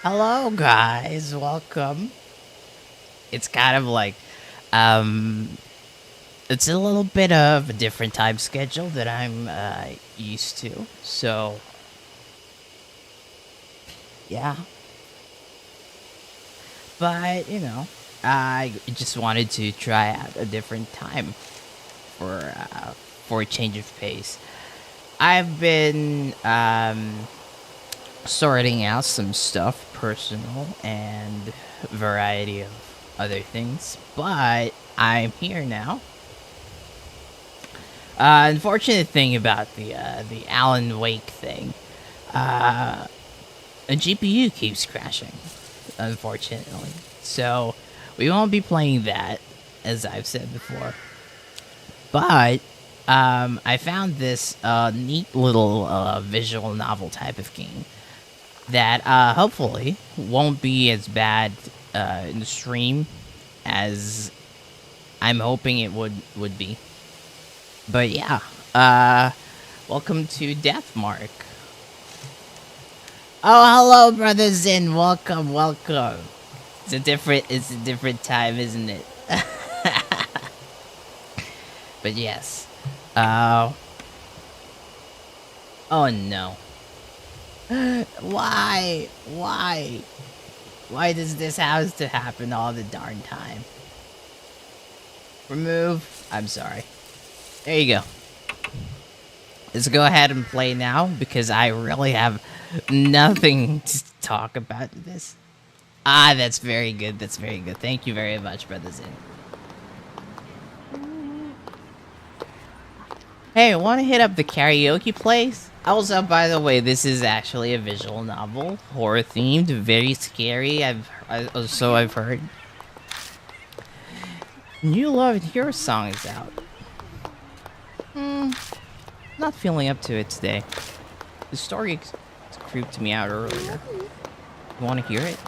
Hello, guys. Welcome. It's kind of like, um, it's a little bit of a different time schedule that I'm used to. So, yeah. But I just wanted to try out a different time for uh, for a change of pace. I've been sorting out some stuff, personal and variety of other things, but I'm here now. Unfortunate thing about the Alan Wake thing, uh, a GPU keeps crashing, unfortunately. So we won't be playing that, as I've said before. But I found this neat little visual novel type of game that hopefully won't be as bad in the stream as I'm hoping it would be. But yeah, welcome to Deathmark. Oh, hello, brother Zin. Welcome, welcome. It's a different time, isn't it? But yes. Oh no. Why? Why? Why does this have to happen all the darn time? Remove. I'm sorry. There you go. Let's go ahead and play now because I really have nothing to talk about this. Ah, that's very good. That's very good. Thank you very much, Brother Zin. Hey, want to hit up the karaoke place? Also, by the way, this is actually a visual novel, horror themed, very scary. I've heard. New Love and Hero song is out. Not feeling up to it today. The story creeped me out earlier. You want to hear it?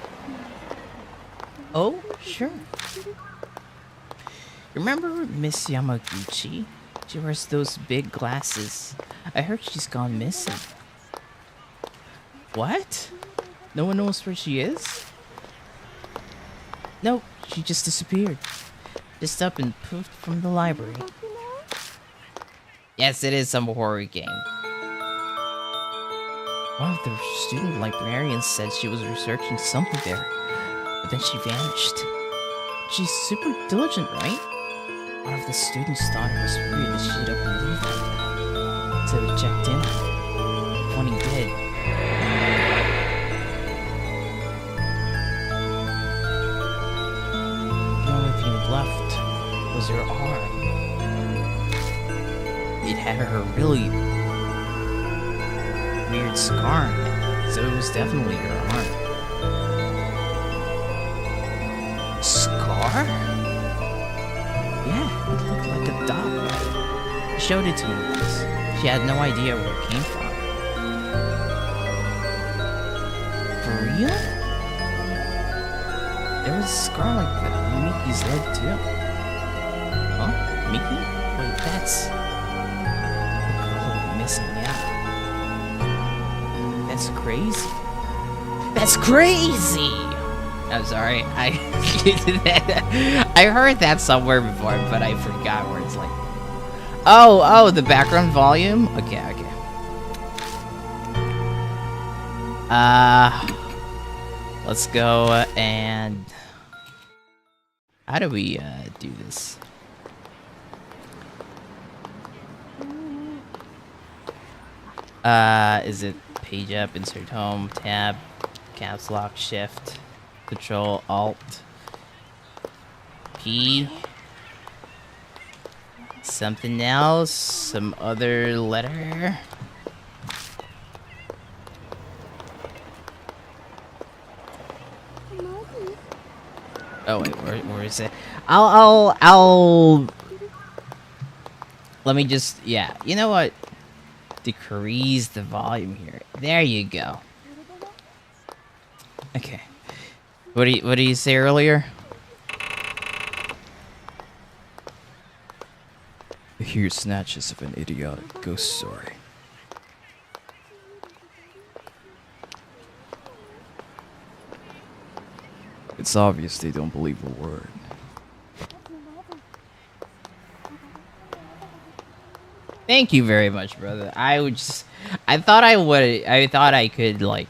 Oh, sure. Remember Miss Yamaguchi? She wears those big glasses. I heard she's gone missing. What? No one knows where she is? No, she just disappeared. Just up and poofed from the library. Yes, it is some horror game. One of the student librarians said she was researching something there, but then she vanished. She's super diligent, right? One of the students thought it was weird that she'd up and leave them. So he checked in. When he did, the only thing left was her arm. It had her really weird scar on it, so it was definitely her arm. Scar? Yeah, it looked like a dot. She showed it to me once. She had no idea where it came from. For real? There was a scar like that on Miki's leg too. Huh? Miki? Wait, that's the girl who went missing, yeah. That's crazy. That's crazy! I'm sorry, I heard that somewhere before, but I forgot where it's like. Oh, the background volume? Okay. Let's go and how do we do this? Is it page up, insert home, tab, caps lock, shift, control, alt, P, something else, some other letter? Oh wait, where is it? I'll let me just, yeah, you know what? Decrease the volume here. There you go. Okay. What do you say earlier? I hear snatches of an idiotic ghost story. It's obvious they don't believe a word. Thank you very much, brother. I thought I could like,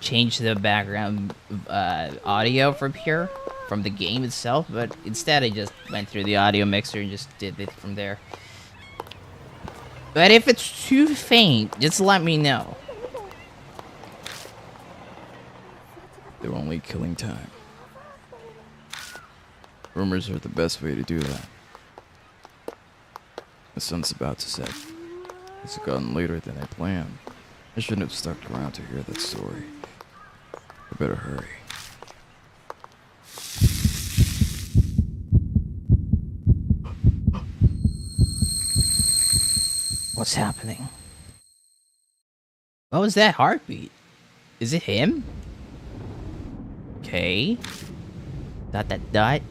change the background audio from here, from the game itself, but instead I just went through the audio mixer and just did it from there. But if it's too faint, just let me know. They're only killing time. Rumors are the best way to do that. The sun's about to set. It's gotten later than I planned. I shouldn't have stuck around to hear that story. I better hurry. What's happening? What was that heartbeat? Is it him? Okay. Dot dot dot.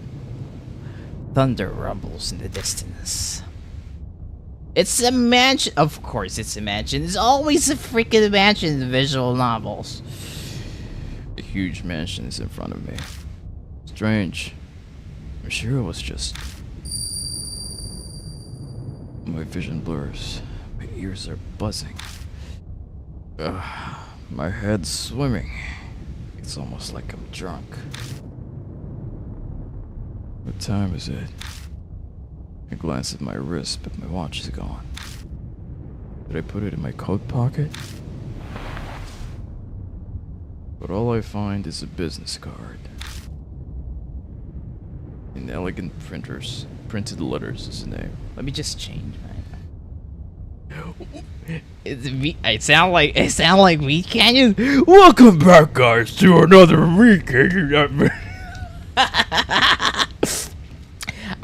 Thunder rumbles in the distance. It's a mansion. Of course it's a mansion. It's always a freaking mansion in the visual novels. A huge mansion is in front of me. Strange. I'm sure it was just... My vision blurs. My ears are buzzing. My head's swimming. It's almost like I'm drunk. What time is it? I glance at my wrist, but my watch is gone. Did I put it in my coat pocket? But all I find is a business card. In elegant printers, printed letters is the name. Let me just change my... I sound like Meat Canyon. Welcome back, guys, to another Meat Canyon.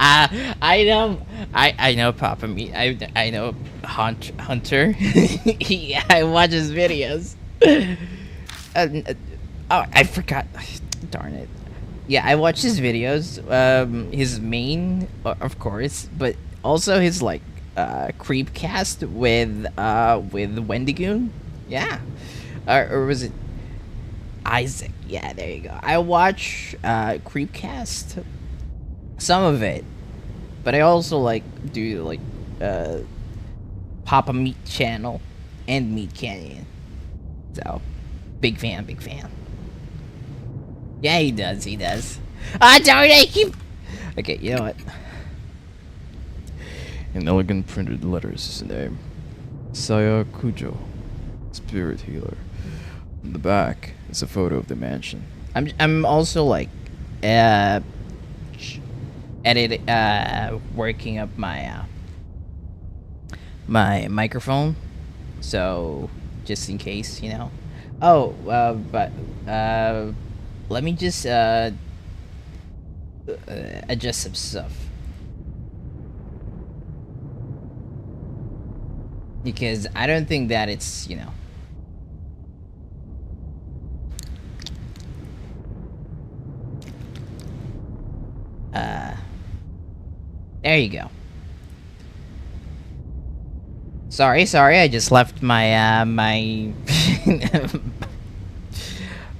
I know Papa Meat. I know Hunter. Yeah, I watch his videos. Oh, I forgot. Darn it. Yeah, I watch his videos. His main, of course, but also his like Creepcast with Wendigoon. Yeah, or was it Isaac? Yeah, there you go. I watch Creepcast, some of it, but I also like do like Papa Meat channel and Meat Canyon. So big fan, big fan. Yeah, he does. He does. Ah, darn it! Keep. Okay, you know what? In elegant printed letters is the name. Saya Kujo, spirit healer. On the back is a photo of the mansion. I'm also like, working up my my microphone, so just in case, you know. Oh, but let me just adjust some stuff, because I don't think that it's, you know. There you go. Sorry, I just left my my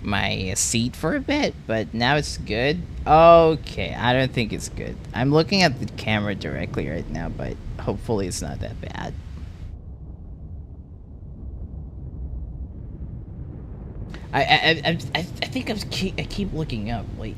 my seat for a bit, but now it's good. Okay, I don't think it's good. I'm looking at the camera directly right now, but hopefully it's not that bad. I think I keep looking up. Wait.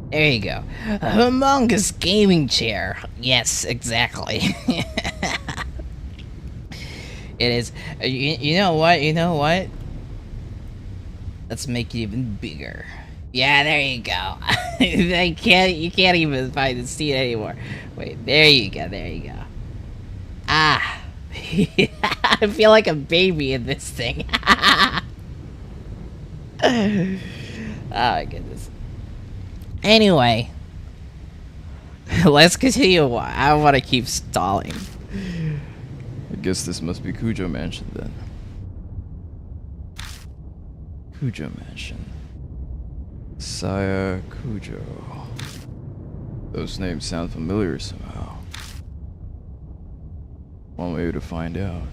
There you go. A humongous gaming chair. Yes, exactly. It is. You know what? You know what? Let's make it even bigger. Yeah, there you go. You can't even find the seat anymore. Wait, there you go. There you go. Ah. I feel like a baby in this thing. Oh my goodness. Anyway. Let's continue. I don't want to keep stalling. I guess this must be Cujo Mansion then. Cujo Mansion. Saya Cujo. Those names sound familiar somehow. One way to find out.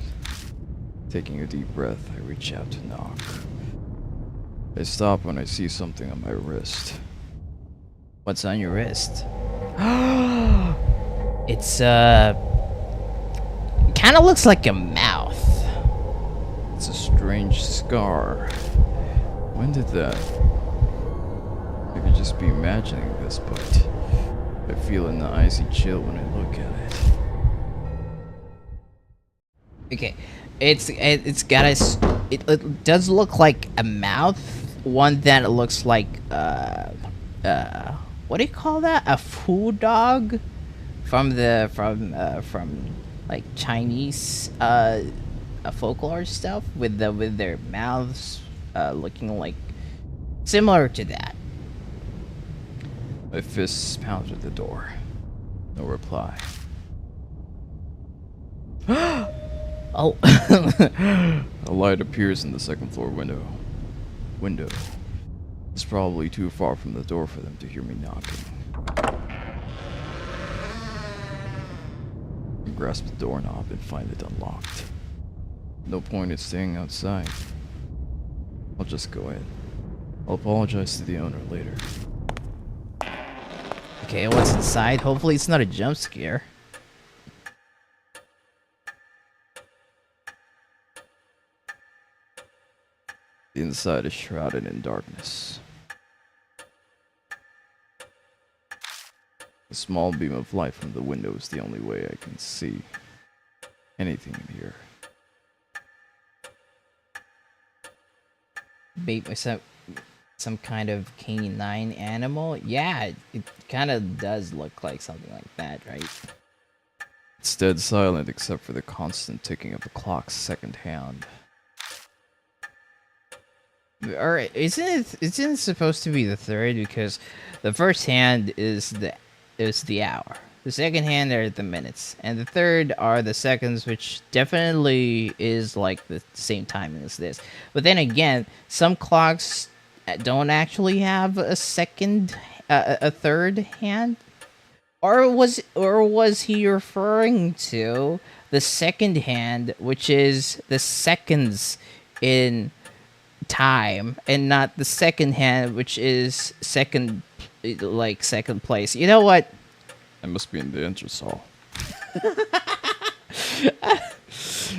Taking a deep breath, I reach out to knock. I stop when I see something on my wrist. What's on your wrist? It's kind of looks like a mouth. It's a strange scar. When did that? I could just be imagining this, but I feel an icy chill when I look at it. Okay, it's got a it does look like a mouth. One that looks like what do you call that? A food dog from like Chinese folklore stuff with their mouths looking like similar to that. My fists pounded the door. No reply. Oh. A light appears in the second floor window. It's probably too far from the door for them to hear me knocking. I grasp the doorknob and find it unlocked. No point in staying outside. I'll just go in. I'll apologize to the owner later. Okay, what's inside? Hopefully it's not a jump scare. The inside is shrouded in darkness. A small beam of light from the window is the only way I can see anything in here. Maybe some kind of canine animal? Yeah, it kind of does look like something like that, right? It's dead silent except for the constant ticking of the clock's second hand. Or isn't it supposed to be the third? Because the first hand is the hour. The second hand are the minutes, and the third are the seconds, which definitely is like the same timing as this. But then again, some clocks don't actually have a third hand. Or was he referring to the second hand, which is the seconds in time, and not the second hand, which is second place? You know what? I must be in the entrance hall.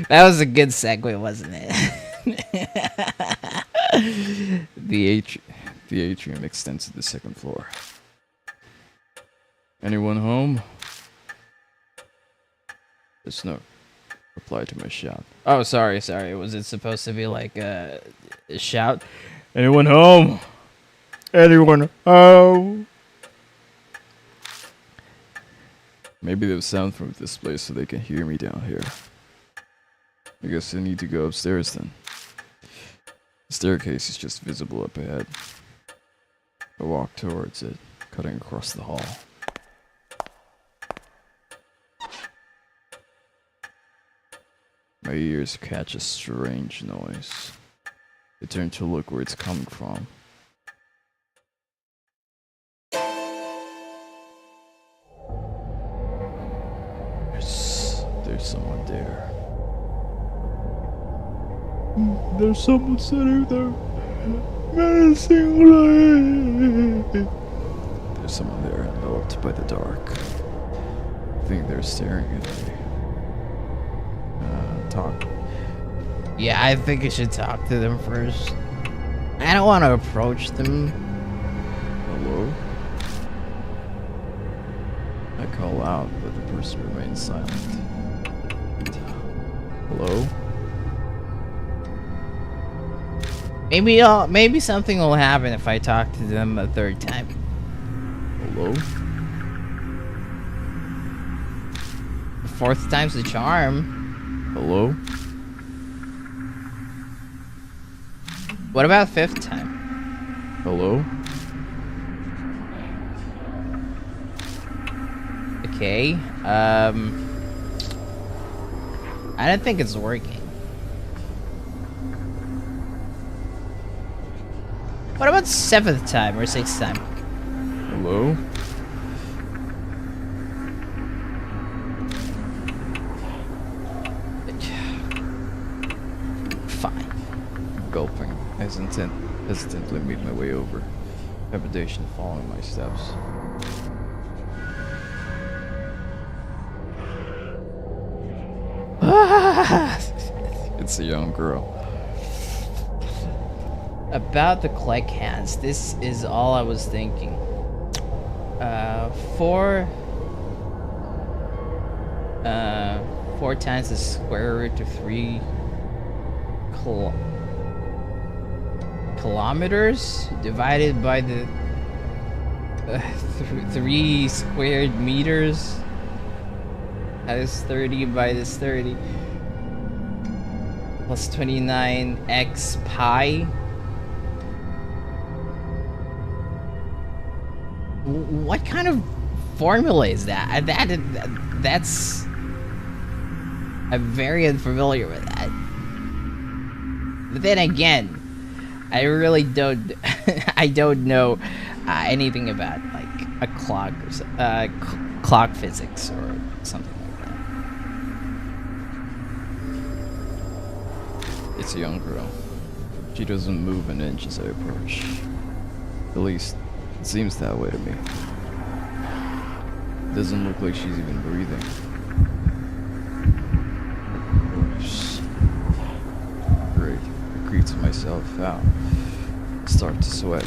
That was a good segue, wasn't it? The atrium extends to the second floor. Anyone home? There's no reply to my shout. Oh, sorry. Was it supposed to be like a shout? Anyone home? Anyone home? Maybe they'll sound from this place so they can hear me down here. I guess I need to go upstairs then. The staircase is just visible up ahead. I walk towards it, cutting across the hall. My ears catch a strange noise. I turn to look where it's coming from. There's someone there. There's someone sitting there. Menacingly. There's someone there enveloped by the dark. I think they're staring at me. Talk. Yeah, I think I should talk to them first. I don't want to approach them. Hello? I call out, but the person remains silent. Hello? Maybe something will happen if I talk to them a third time. Hello? The fourth time's the charm. Hello? What about fifth time? Hello? Okay. I don't think it's working. What about 7th time or 6th time? Hello? Fine. Gulping, hesitantly made my way over. Trepidation following my steps. It's a young girl. About the click hands, this is all I was thinking. 4 times the square root of 3 kilometers divided by the 3 squared meters. That is 30 by this 30 plus 29 pi. What kind of formula is that? That's I'm very unfamiliar with that. But then again, I really don't. I don't know anything about like a clock or clock physics or something like that. It's a young girl. She doesn't move an inch as I approach. At least, it seems that way to me. It doesn't look like she's even breathing. Great. I creep to myself out. Start to sweat.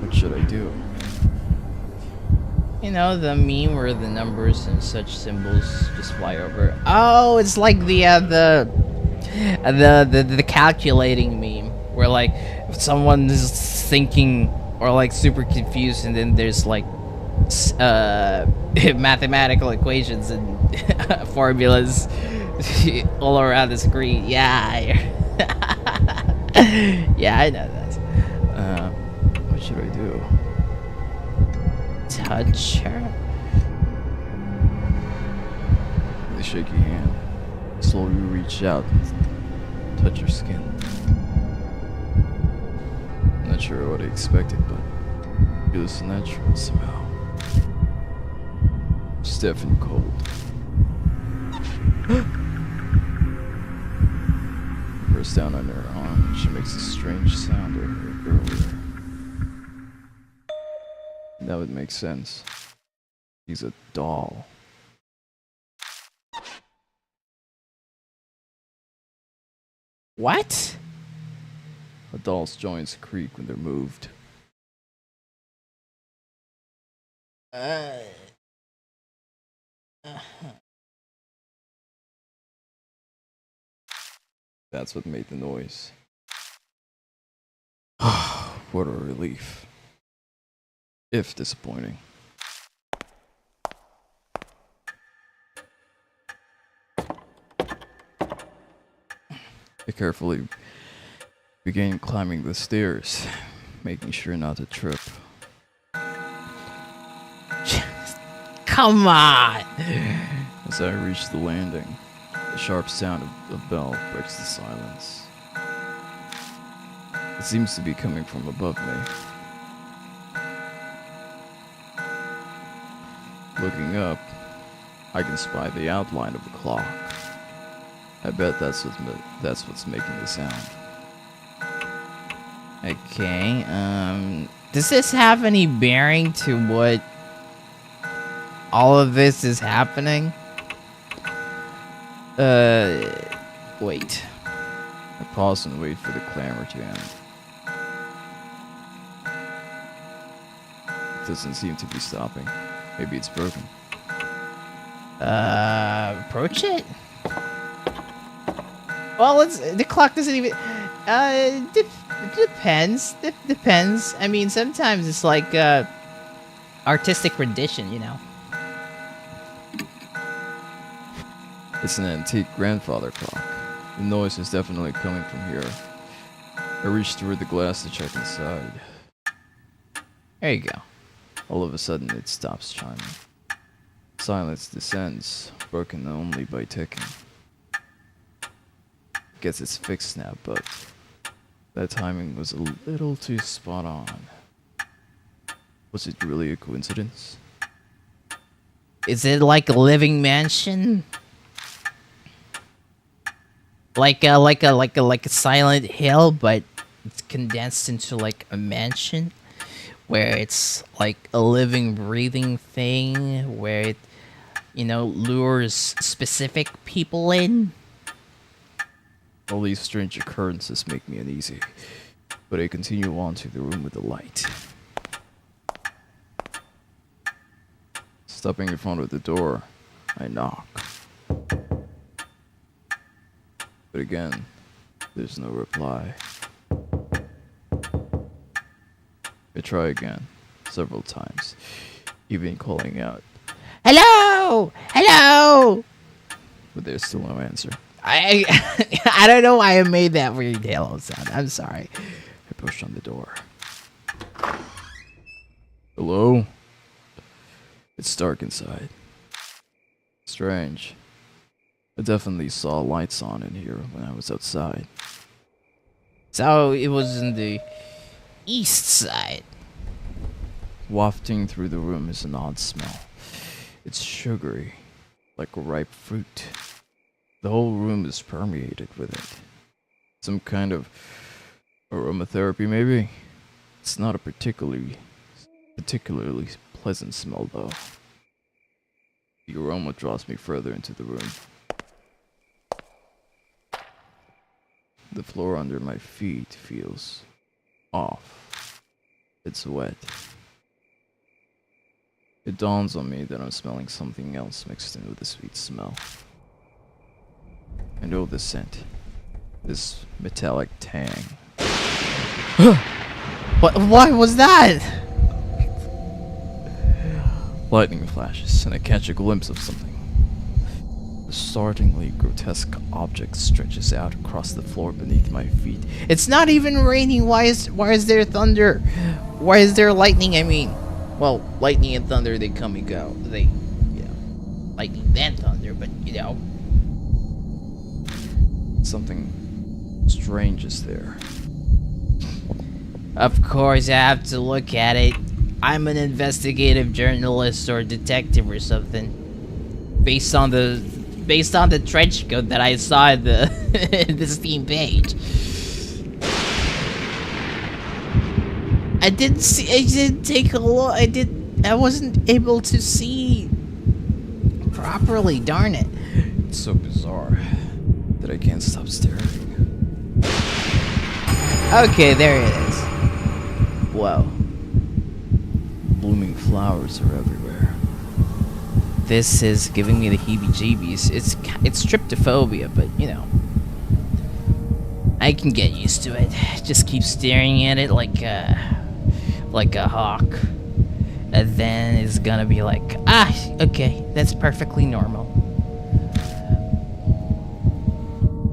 What should I do? You know, the meme where the numbers and such symbols just fly over. Oh, it's like the calculating meme where like if someone is thinking or like super confused and then there's like mathematical equations and formulas all around the screen. Yeah. Yeah, I know that. What should I do? Touch her? With a shaky hand, slowly reach out and touch her skin. I'm not sure what I expected, but it feels natural somehow. Stiff and cold. Press down on her arm, she makes a strange sound I heard earlier. That would make sense. She's a doll. What? A doll's joints creak when they're moved. That's what made the noise. What a relief. If disappointing. I carefully began climbing the stairs, making sure not to trip. Come on! As I reach the landing, the sharp sound of a bell breaks the silence. It seems to be coming from above me. Looking up, I can spy the outline of the clock. I bet that's what's making the sound. Okay, does this have any bearing to what all of this is happening? Wait. I pause and wait for the clamor to end. It doesn't seem to be stopping. Maybe it's broken. Approach it? Well, the clock doesn't even, depends. Depends. I mean, sometimes it's like, artistic rendition, you know? It's an antique grandfather clock. The noise is definitely coming from here. I reach through the glass to check inside. There you go. All of a sudden, it stops chiming. Silence descends, broken only by ticking. Guess it's fixed now, but that timing was a little too spot on. Was it really a coincidence? Is it like a living mansion? Like a Silent Hill, but it's condensed into like a mansion, where it's like a living, breathing thing, where it, lures specific people in. All these strange occurrences make me uneasy, but I continue on to the room with the light. Stopping in front of the door, I knock. But again, there's no reply. I try again, several times, even calling out, Hello! Hello! but there's still no answer. I I don't know why I made that weird halo sound. I'm sorry. I push on the door. Hello? It's dark inside. Strange. I definitely saw lights on in here when I was outside. So it was in the east side. Wafting through the room is an odd smell. It's sugary, like ripe fruit. The whole room is permeated with it. Some kind of aromatherapy, maybe? It's not a particularly pleasant smell, though. The aroma draws me further into the room. The floor under my feet feels off. It's wet. It dawns on me that I'm smelling something else mixed in with the sweet smell. I know the scent. This metallic tang. What was that? Lightning flashes, and I catch a glimpse of something. A startlingly grotesque object stretches out across the floor beneath my feet. It's not even raining. Why is there thunder? Why is there lightning? I mean, well, lightning and thunder, they come and go. They, lightning then thunder, but Something strange is there. Of course, I have to look at it. I'm an investigative journalist or detective or something. Based on the trench coat that I saw in the Steam page. I didn't take a look. I wasn't able to see properly, darn it. It's so bizarre that I can't stop staring. Okay, there it is. Whoa. Blooming flowers are everywhere. This is giving me the heebie-jeebies. It's tryptophobia, but I can get used to it. Just keep staring at it like a hawk, and then it's gonna be like, okay, that's perfectly normal.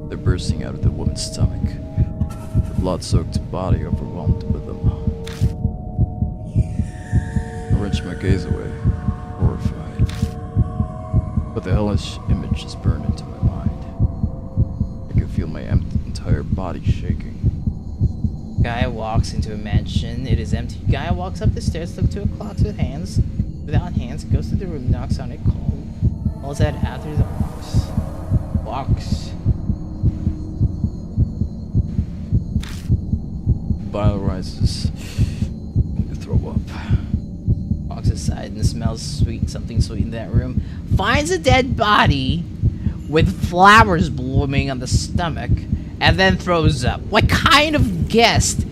They're bursting out of the woman's stomach. The blood-soaked body overwhelmed with them. I wrench my gaze away, horrified. But the hellish image is burned into my mind. I can feel my entire body shaking. Guy walks into a mansion. It is empty. Guy walks up the stairs, looks to a clock without hands, goes to the room, knocks on it, calls out after the walks. Bile rises. I throw up. Walks aside and smells sweet, something sweet in that room. Finds a dead body with flowers blooming on the stomach, and then throws up. What kind of guest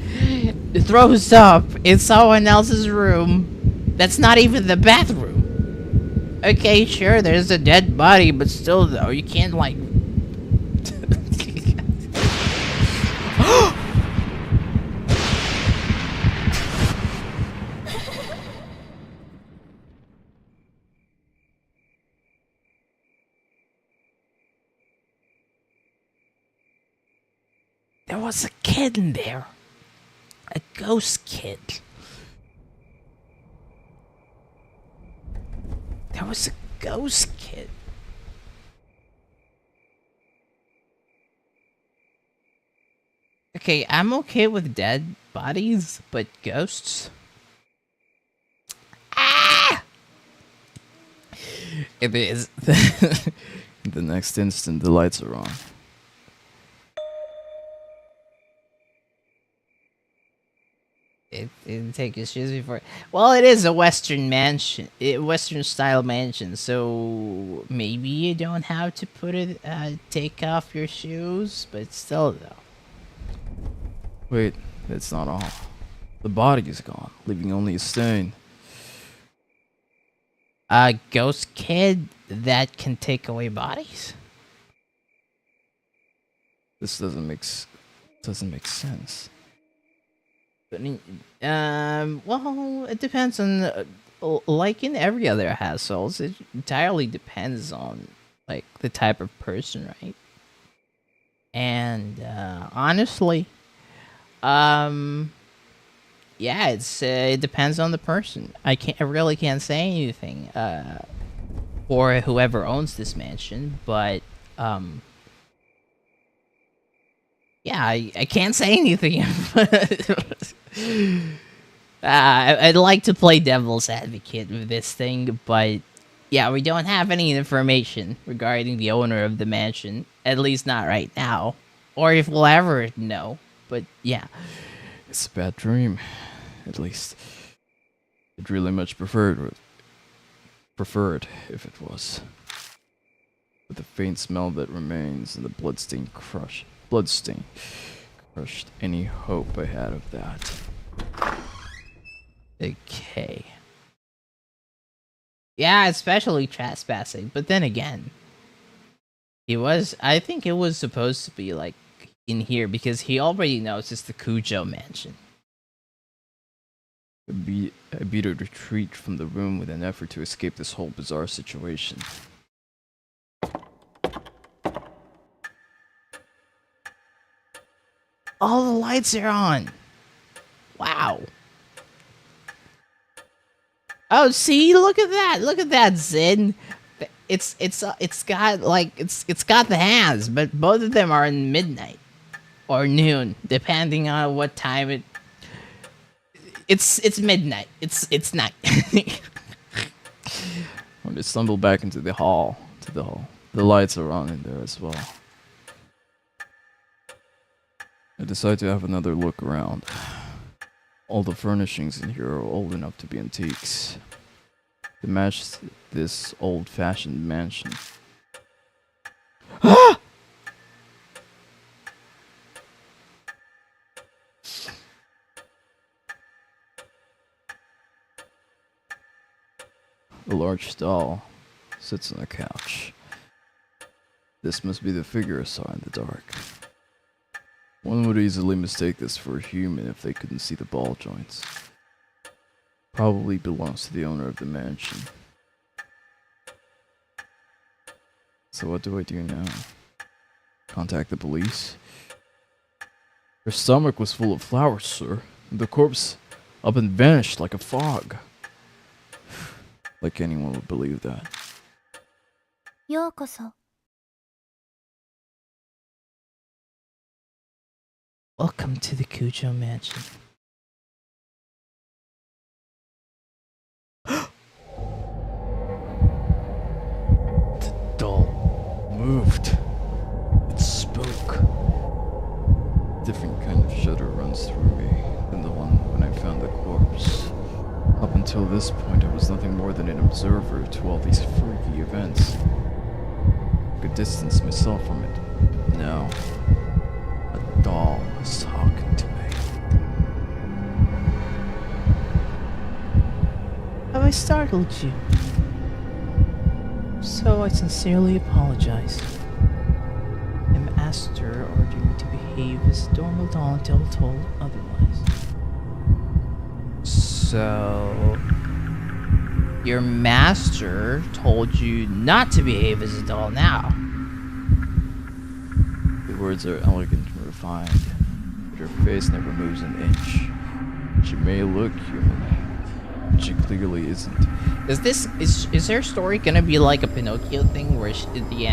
throws up in someone else's room that's not even the bathroom? Okay, sure, there's a dead body, but still, though, you can't, like... There was a kid in there. A ghost kid. There was a Ghost kid. Okay, I'm okay with dead bodies, but ghosts? Ah! It is. The next instant, the lights are on. It didn't take his shoes before. Well, it is a Western mansion, Western style mansion. So maybe you don't have to take off your shoes, but still, though. Wait, that's not all. The body is gone, leaving only a stain. A ghost kid that can take away bodies. This doesn't make sense. I mean, well, it depends on, like in every other households, it entirely depends on, like, the type of person, right? And, honestly, yeah, it depends on the person. I really can't say anything, for whoever owns this mansion, but, yeah, I can't say anything. I'd like to play devil's advocate with this thing, but yeah, we don't have any information regarding the owner of the mansion, at least not right now, or if we'll ever know. But yeah, It's a bad dream. At least, I'd really much prefer it if it was. With the faint smell that remains and the bloodstain crushed any hope I had of that. okay. Yeah, especially trespassing, but then again, I think it was supposed to be like in here because he already knows it's the Cujo mansion. I beat a retreat from the room with an effort to escape this whole bizarre situation. All the lights are on. Wow. Oh, see, look at that. Look at that, Zin. It's got the hands, but both of them are in midnight or noon, depending on what time it's midnight. It's night. When I stumble back into the hall, the lights are on in there as well. I decide to have another look around. All the furnishings in here are old enough to be antiques. They match this old-fashioned mansion. Ah! A large doll sits on a couch. This must be the figure I saw in the dark. One would easily mistake this for a human if they couldn't see the ball joints. Probably belongs to the owner of the mansion. So what do I do now? Contact the police? Her stomach was full of flowers, sir. And the corpse up and vanished like a fog. Like anyone would believe that. ようこそ。 Welcome to the Cujo mansion. The doll moved. It spoke. Different kind of shudder runs through me than the one when I found the corpse. Up until this point, I was nothing more than an observer to all these freaky events. I could distance myself from it. But now, a doll is talking to me. Have I startled you? So I sincerely apologize. My master ordered me to behave as a normal doll until told otherwise. So, your master told you not to behave as a doll now. The words are elegant and refined, but her face never moves an inch. She may look human, Which it clearly isn't. Is her story gonna be like a Pinocchio thing, where at the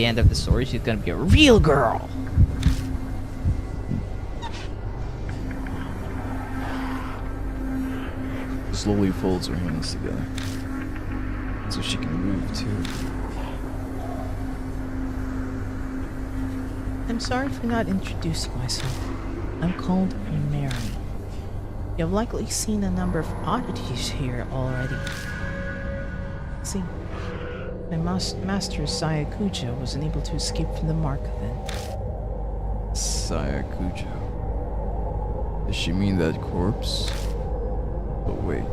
end of the story, she's gonna be a real girl? Slowly folds her hands together so she can move too. I'm sorry for not introducing myself. I'm called Mary. You've likely seen a number of oddities here already. See, my master Sayakuja was unable to escape from the mark then. Sayakuja. Does she mean that corpse? But wait,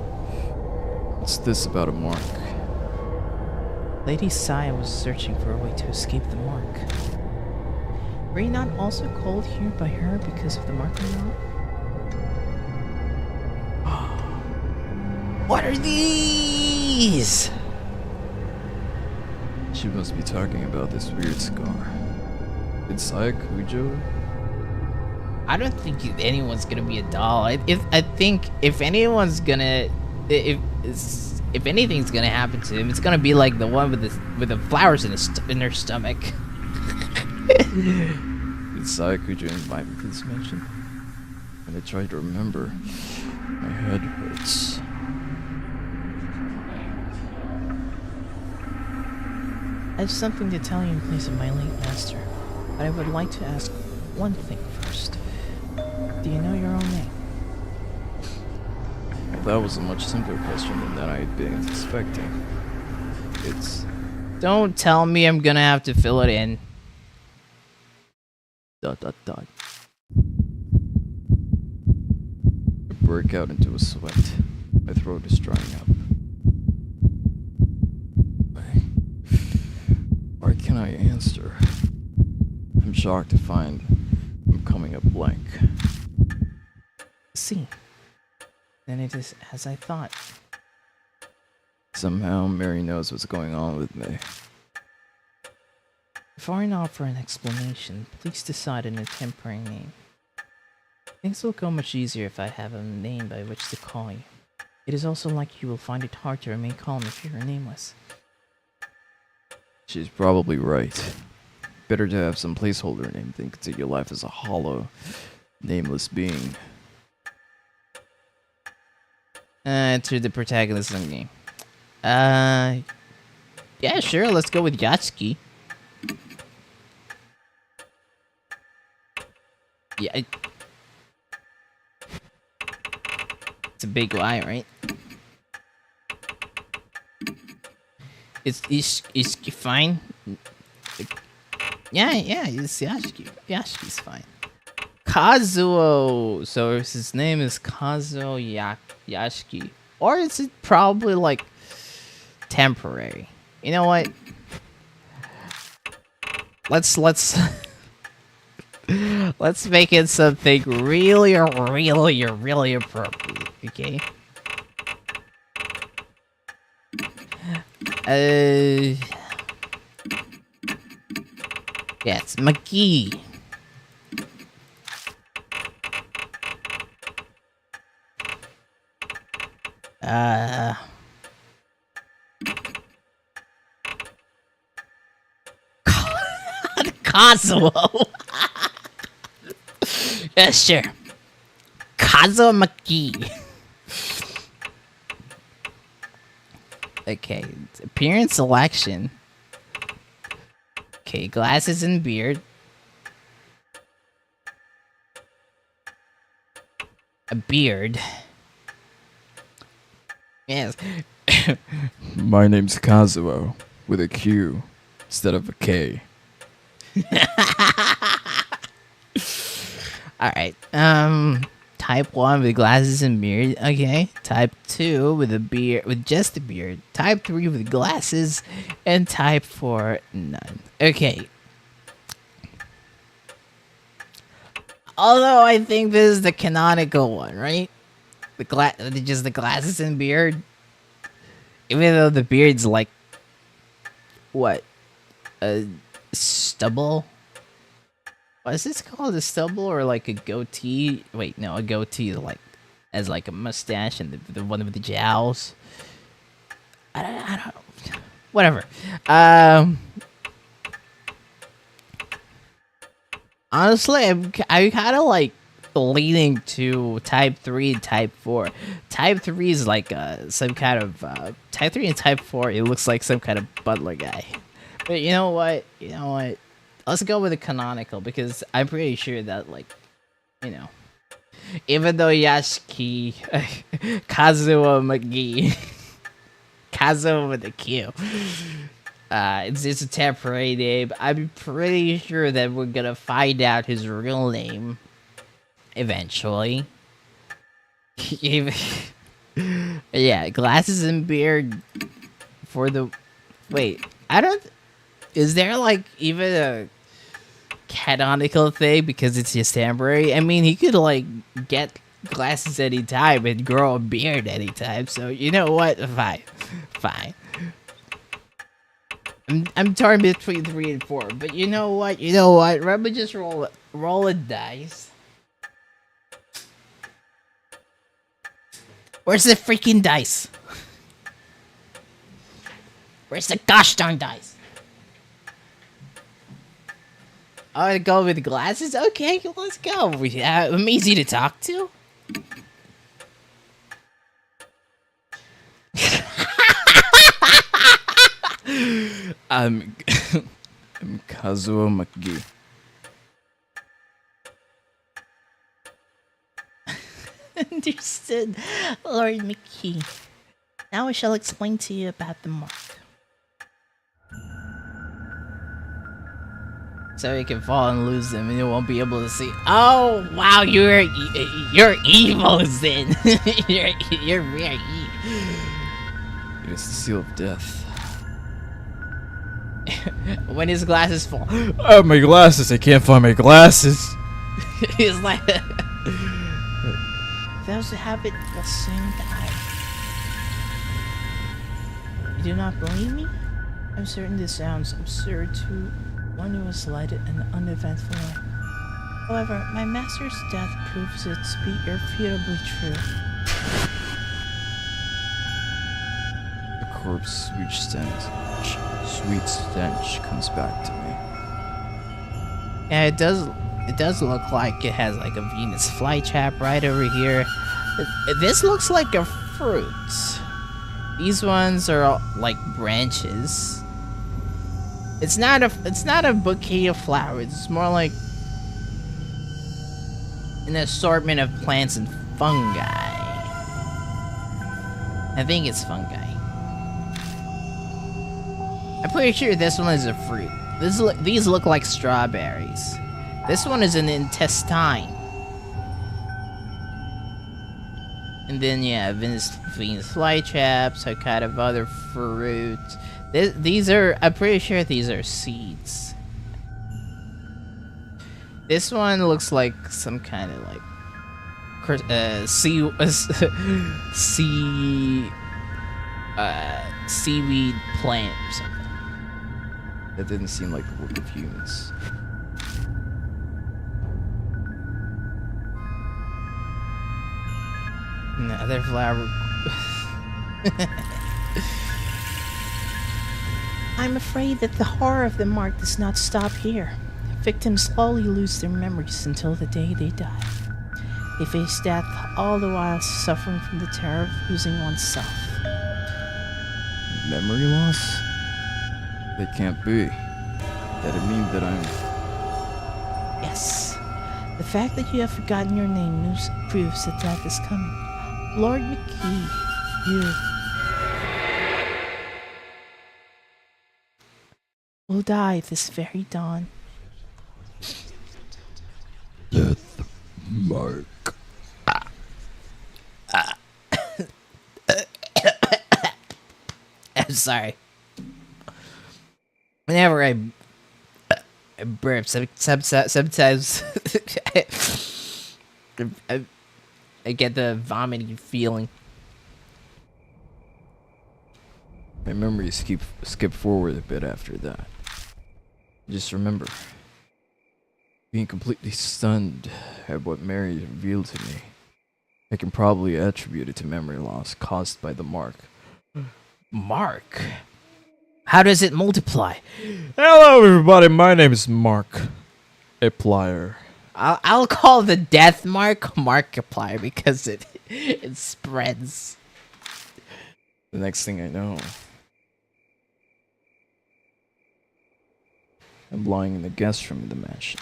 what's this about a mark? Lady Saya was searching for a way to escape the mark. Were you not also called here by her because of the mark or not? What are these? She must be talking about this weird scar. Did Sayakuja? I don't think anyone's gonna be a doll. I think if anyone's gonna, if anything's gonna happen to him, it's gonna be like the one with the flowers in her stomach. Did Sayakuja invite me to this mansion? When I try to remember, my head hurts. I have something to tell you in place of my late master, but I would like to ask one thing first. Do you know your own name? Well, that was a much simpler question than that I had been expecting. It's... Don't tell me I'm gonna have to fill it in. ... I break out into a sweat. My throat is drying up. Why can't I answer? I'm shocked to find I'm coming up blank. See, then it is as I thought. Somehow Mary knows what's going on with me. Before I offer an explanation, please decide on a temporary name. Things will go much easier if I have a name by which to call you. It is also likely you will find it hard to remain calm if you are nameless. She's probably right. Better to have some placeholder name than consider your life as a hollow, nameless being. To the protagonist of the game. Yeah, sure. Let's go with Yatsuki. Yeah, it's a big Y, right? It's fine. Yeah, it's Yashiki. Yashiki's fine. Kazuo. So his name is Kazuo Yashiki, or is it probably like temporary? You know what? Let's let's make it something really appropriate. Okay. Yeah, it's McGee. Kazuo. Yeah, sure. Kazuo McGee. Okay, appearance selection. Okay, glasses and beard. A beard. Yes. My name's Kazuo, with a Q instead of a K. Alright, type 1 with glasses and beard, okay. Type 2 with a beard, with just a beard. Type 3 with glasses, and type 4, none. Okay. Although I think this is the canonical one, right? Just the glasses and beard. Even though the beard's like, what? A stubble? What is this called? A stubble or like a goatee? Wait, no, a goatee is like Has like a mustache and the one with the jowls. I don't whatever. Honestly, I'm kind of like leaning to Type 3 and Type 4. Type 3 is like some kind of Type 3 and Type 4. It looks like some kind of butler guy. But you know what? You know what? Let's go with the canonical because I'm pretty sure that like, you know, even though Yashiki Kazuo McGee, Kazuo with a Q. It's just a temporary name. I'm pretty sure that we're gonna find out his real name eventually. Yeah, glasses and beard for the. Wait, I don't. Is there like even a canonical thing because it's just temporary? I mean, he could like get glasses anytime and grow a beard anytime. So you know what? Fine. I'm torn between 3 and 4, but you know what? Let me just roll a dice. Where's the freaking dice? Where's the gosh darn dice? Oh, to go with the glasses? Okay, let's go. I'm easy to talk to. I'm Kazuo McGee. Understood, Lord McKee. Now I shall explain to you about the mark. So you can fall and lose them, and you won't be able to see. Oh wow, you're evil, Zin. you're very evil. It is the seal of death. When his glasses fall, Oh, my glasses! I can't find my glasses. he's like. Those who have it will soon die. You do not believe me? I'm certain this sounds absurd to one who has led an uneventful life. However, my master's death proves it to be irrefutably true. The corpse sweet stench comes back to me. Yeah, it does. It does look like it has like a Venus flytrap right over here. This looks like a fruit. These ones are all, like branches. It's not a bouquet of flowers. It's more like an assortment of plants and fungi. I think it's fungi. I'm pretty sure this one is a fruit. These look like strawberries. This one is an intestine. And then yeah, Venus flytraps, a kind of other fruit. These are, I'm pretty sure these are seeds. This one looks like some kind of like seaweed plant or something. That didn't seem like the work of humans. Another flower. I'm afraid that the horror of the mark does not stop here. Victims slowly lose their memories until the day they die. They face death, all the while suffering from the terror of losing oneself. Memory loss? They can't be. That'd mean that I'm... Yes. The fact that you have forgotten your name proves that death is coming. Lord McKee, you will die this very dawn. Death mark. I'm sorry. Whenever I burp, sometimes I get the vomiting feeling. My memories skip forward a bit after that. Just remember being completely stunned at what Mary revealed to me. I can probably attribute it to memory loss caused by the mark. Mark? How does it multiply? Hello, everybody. My name is Mark. A plier. I'll call the death mark Markiplier because it spreads. The next thing I know, I'm lying in the guest room of the mansion.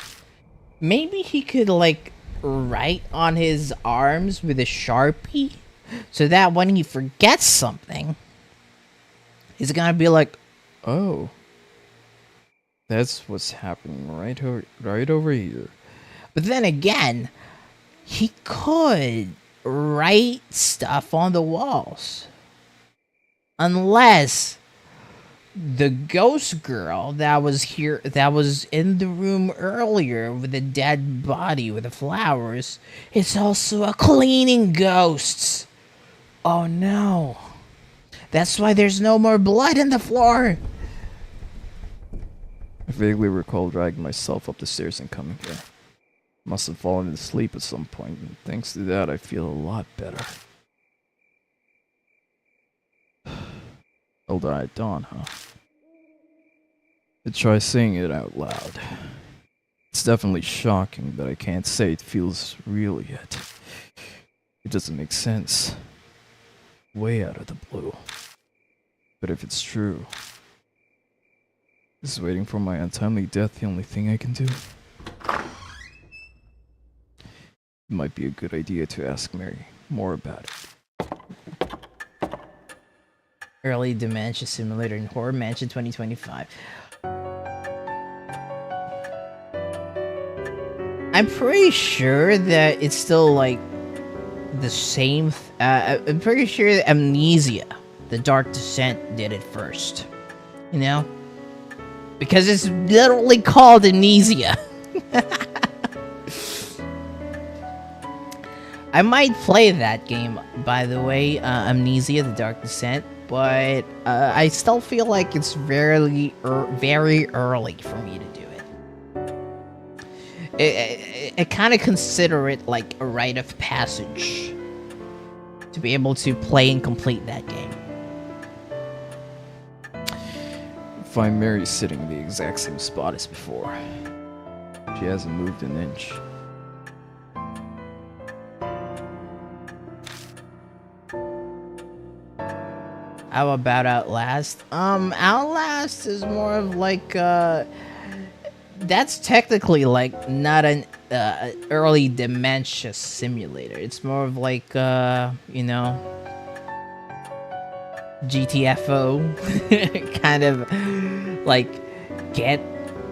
Maybe he could like write on his arms with a Sharpie so that when he forgets something, he's gonna be like, Oh, that's what's happening right over here. but then again, he could write stuff on the walls. Unless the ghost girl that was here, that was in the room earlier with the dead body with the flowers, is also a cleaning ghost. Oh no. That's why there's no more blood in the floor. I vaguely recall dragging myself up the stairs and coming here. Must have fallen asleep at some point, and thanks to that, I feel a lot better. I'll die at dawn, huh? I try saying it out loud. It's definitely shocking, but I can't say it feels real yet. It doesn't make sense. Way out of the blue. But if it's true, is waiting for my untimely death the only thing I can do? It might be a good idea to ask Mary more about it. Early Dementia Simulator in Horror Mansion 2025. I'm pretty sure that it's still like the same. I'm pretty sure that Amnesia, The Dark Descent, did it first. You know? Because it's literally called Amnesia. I might play that game, by the way, Amnesia, The Dark Descent, but I still feel like it's very early for me to do it. I kind of consider it like a rite of passage to be able to play and complete that game. Find Mary sitting in the exact same spot as before. She hasn't moved an inch. How about Outlast? Outlast is more of like, that's technically like not an early dementia simulator. It's more of like, you know, GTFO kind of like get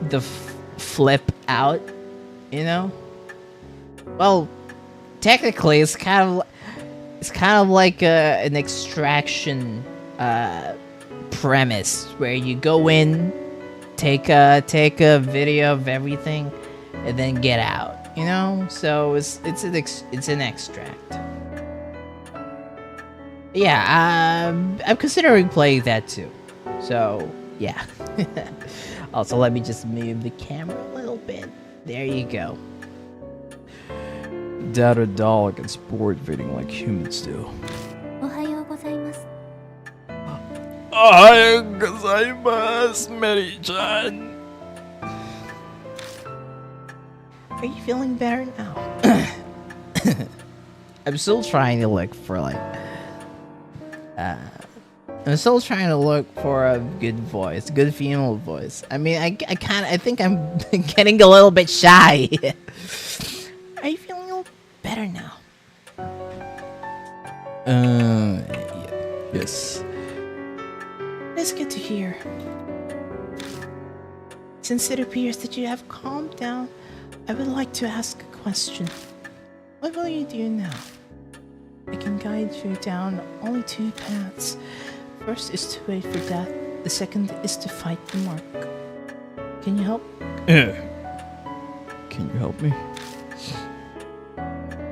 the flip out, you know? Well, technically it's kind of like an extraction premise where you go in, take a video of everything, and then get out. You know, so it's an extract. Yeah, I'm considering playing that too. So yeah. Also, let me just move the camera a little bit. There you go. Doubt a doll gets bored fading like humans do. おはようございます。 Ohayou gozaimasu, Mary-chan. Are you feeling better now? I'm still trying to look for like I'm still trying to look for a good voice, good female voice. I mean, I think I'm getting a little bit shy. Are you feeling a little better now? Yes. That's good to hear. Since it appears that you have calmed down, I would like to ask a question. What will you do now? I can guide you down only two paths. First is to wait for death. The second is to fight the mark. Can you help? Can you help me?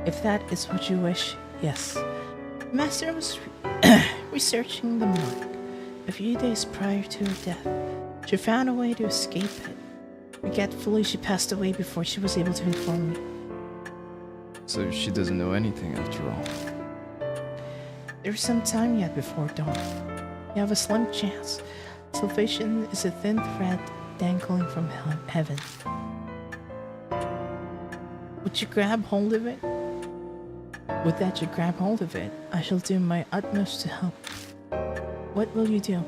If that is what you wish, yes. The master was researching the mark. A few days prior to her death, she found a way to escape it. Regretfully, she passed away before she was able to inform me. So she doesn't know anything after all. There's some time yet before dawn. You have a slim chance. Salvation is a thin thread dangling from heaven. Would you grab hold of it? With that you grab hold of it, I shall do my utmost to help. What will you do?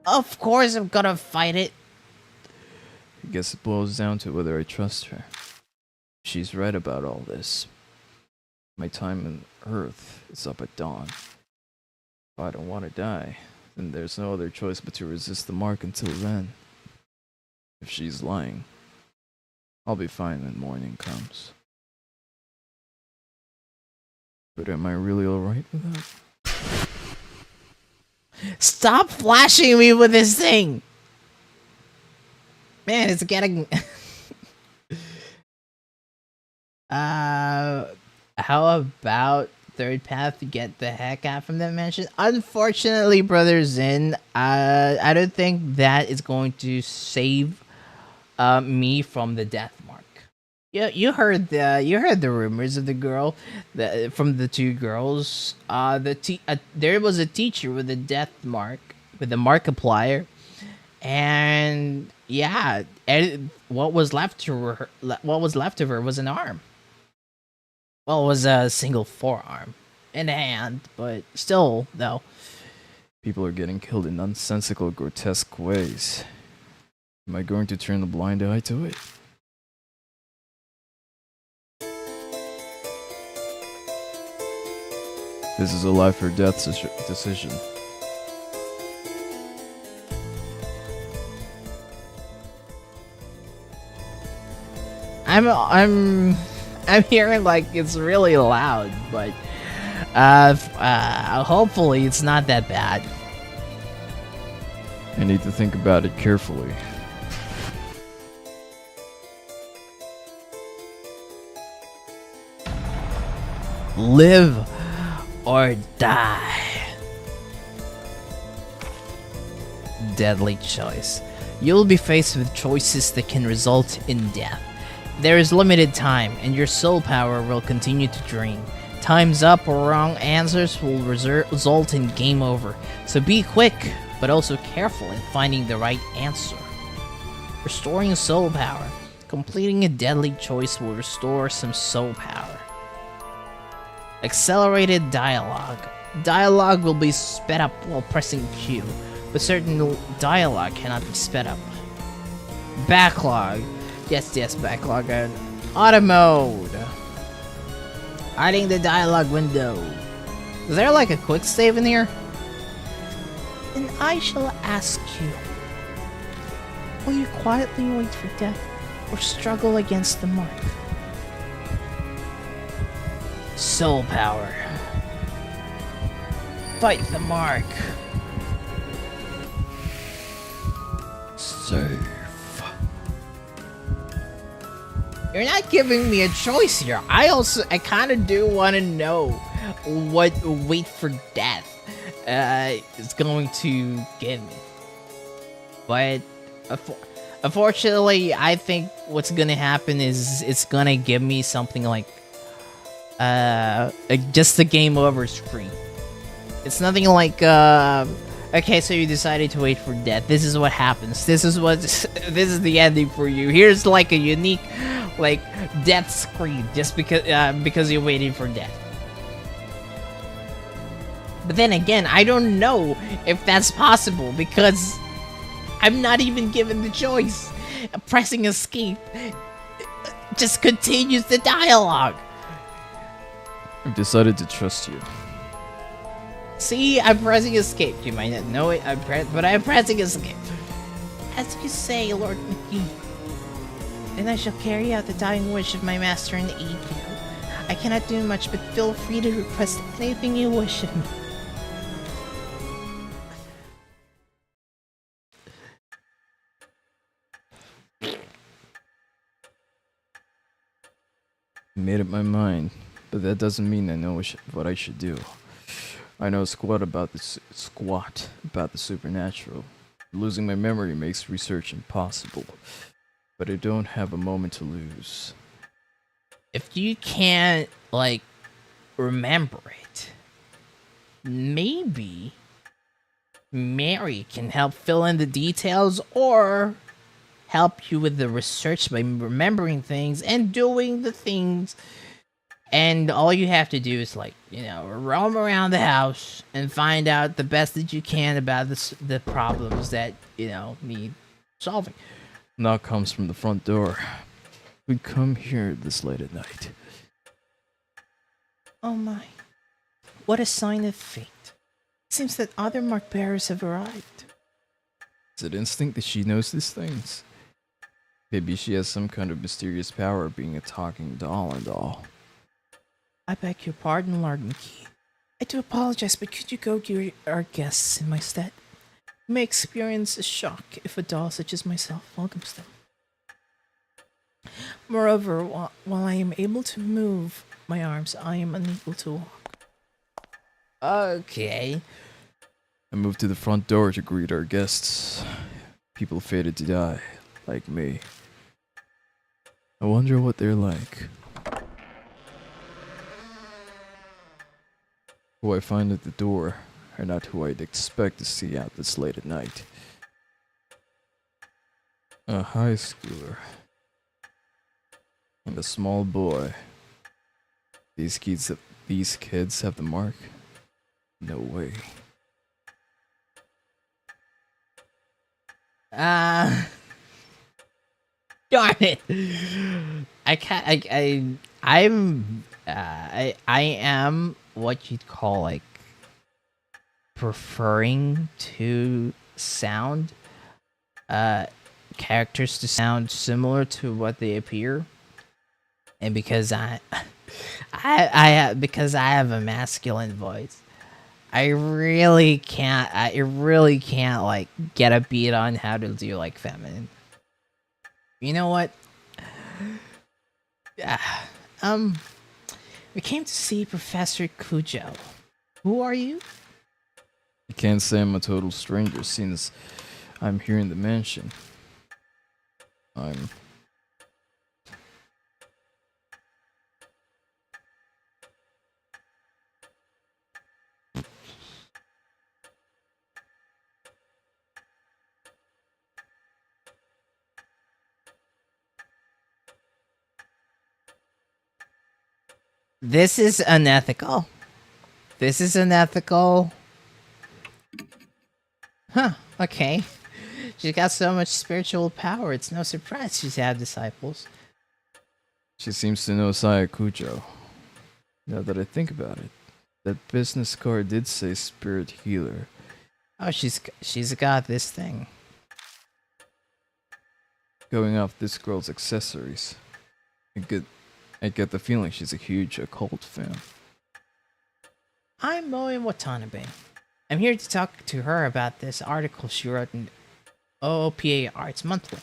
Of course I'm gonna fight it. I guess it boils down to whether I trust her. She's right about all this. My time on Earth is up at dawn. If I don't want to die, then there's no other choice but to resist the mark until then. If she's lying, I'll be fine when morning comes. But am I really alright with that? Stop flashing me with this thing! Man, it's getting... How about third path to get the heck out from that mansion? Unfortunately, Brother Zin, I don't think that is going to save me from the death mark. Yeah, you heard the rumors of the girl, from the two girls. There was a teacher with a death mark, with a markiplier, and yeah, what was left of her was an arm. Well, it was a single forearm and a hand, but still, though. People are getting killed in nonsensical, grotesque ways. Am I going to turn a blind eye to it? This is a life or death decision. I'm hearing like it's really loud, but hopefully it's not that bad. I need to think about it carefully. Live or die. Deadly choice. You'll be faced with choices that can result in death. There is limited time, and your soul power will continue to drain. Time's up or wrong answers will result in game over. So be quick, but also careful in finding the right answer. Restoring soul power. Completing a deadly choice will restore some soul power. Accelerated dialogue. Dialogue will be sped up while pressing Q, but certain dialogue cannot be sped up. Backlog. Yes, backlog. Auto mode. Hiding the dialogue window. Is there like a quick save in here? And I shall ask you, will you quietly wait for death or struggle against the mark? Soul power. Fight the mark. Save. You're not giving me a choice here. I kind of do want to know what wait for death is going to give me. But unfortunately, I think what's going to happen is it's going to give me something like just the game over screen. It's nothing like okay, so you decided to wait for death. This is what happens. This is the ending for you. Here's like a unique like death screen just because you're waiting for death. But then again, I don't know if that's possible because I'm not even given the choice. Pressing escape just continues the dialogue. I've decided to trust you. See, I'm pressing escape. You might not know it, but I'm pressing escape. As you say, Lord McGee. Then I shall carry out the dying wish of my master and aid you. I cannot do much, but feel free to request anything you wish of me. I made up my mind, but that doesn't mean I know what I should do. I know squat about the supernatural. Losing my memory makes research impossible, but I don't have a moment to lose. if you can't like remember it, maybe Mary can help fill in the details or help you with the research by remembering things and doing the things. And all you have to do is, like, you know, roam around the house and find out the best that you can about the problems that, you know, need solving. Knock comes from the front door. We come here this late at night. Oh my. What a sign of fate. Seems that other mark bearers have arrived. Is it instinct that she knows these things? Maybe she has some kind of mysterious power of being a talking doll and all. I beg your pardon, Lord McKee. I do apologize, but could you go to our guests in my stead? You may experience a shock if a doll such as myself welcomes them. Moreover, while I am able to move my arms, I am unable to walk. Okay. I moved to the front door to greet our guests. People fated to die, like me. I wonder what they're like. Who I find at the door are not who I'd expect to see out this late at night. A high schooler. And a small boy. These kids have the mark? No way. Darn it. I am what you'd call, like, preferring to sound characters to sound similar to what they appear. And because because I have a masculine voice, I really can't like get a beat on how to do like feminine. You know what? We came to see Professor Cujo. Who are you? I can't say I'm a total stranger since I'm here in the mansion. This is unethical. This is unethical. Huh, okay. She's got so much spiritual power, it's no surprise she's had disciples. She seems to know Saya Cujo. Now that I think about it, that business card did say spirit healer. Oh, she's got this thing. Going off this girl's accessories, I get the feeling she's a huge occult fan. I'm Moe Watanabe. I'm here to talk to her about this article she wrote in OOPA Arts Monthly.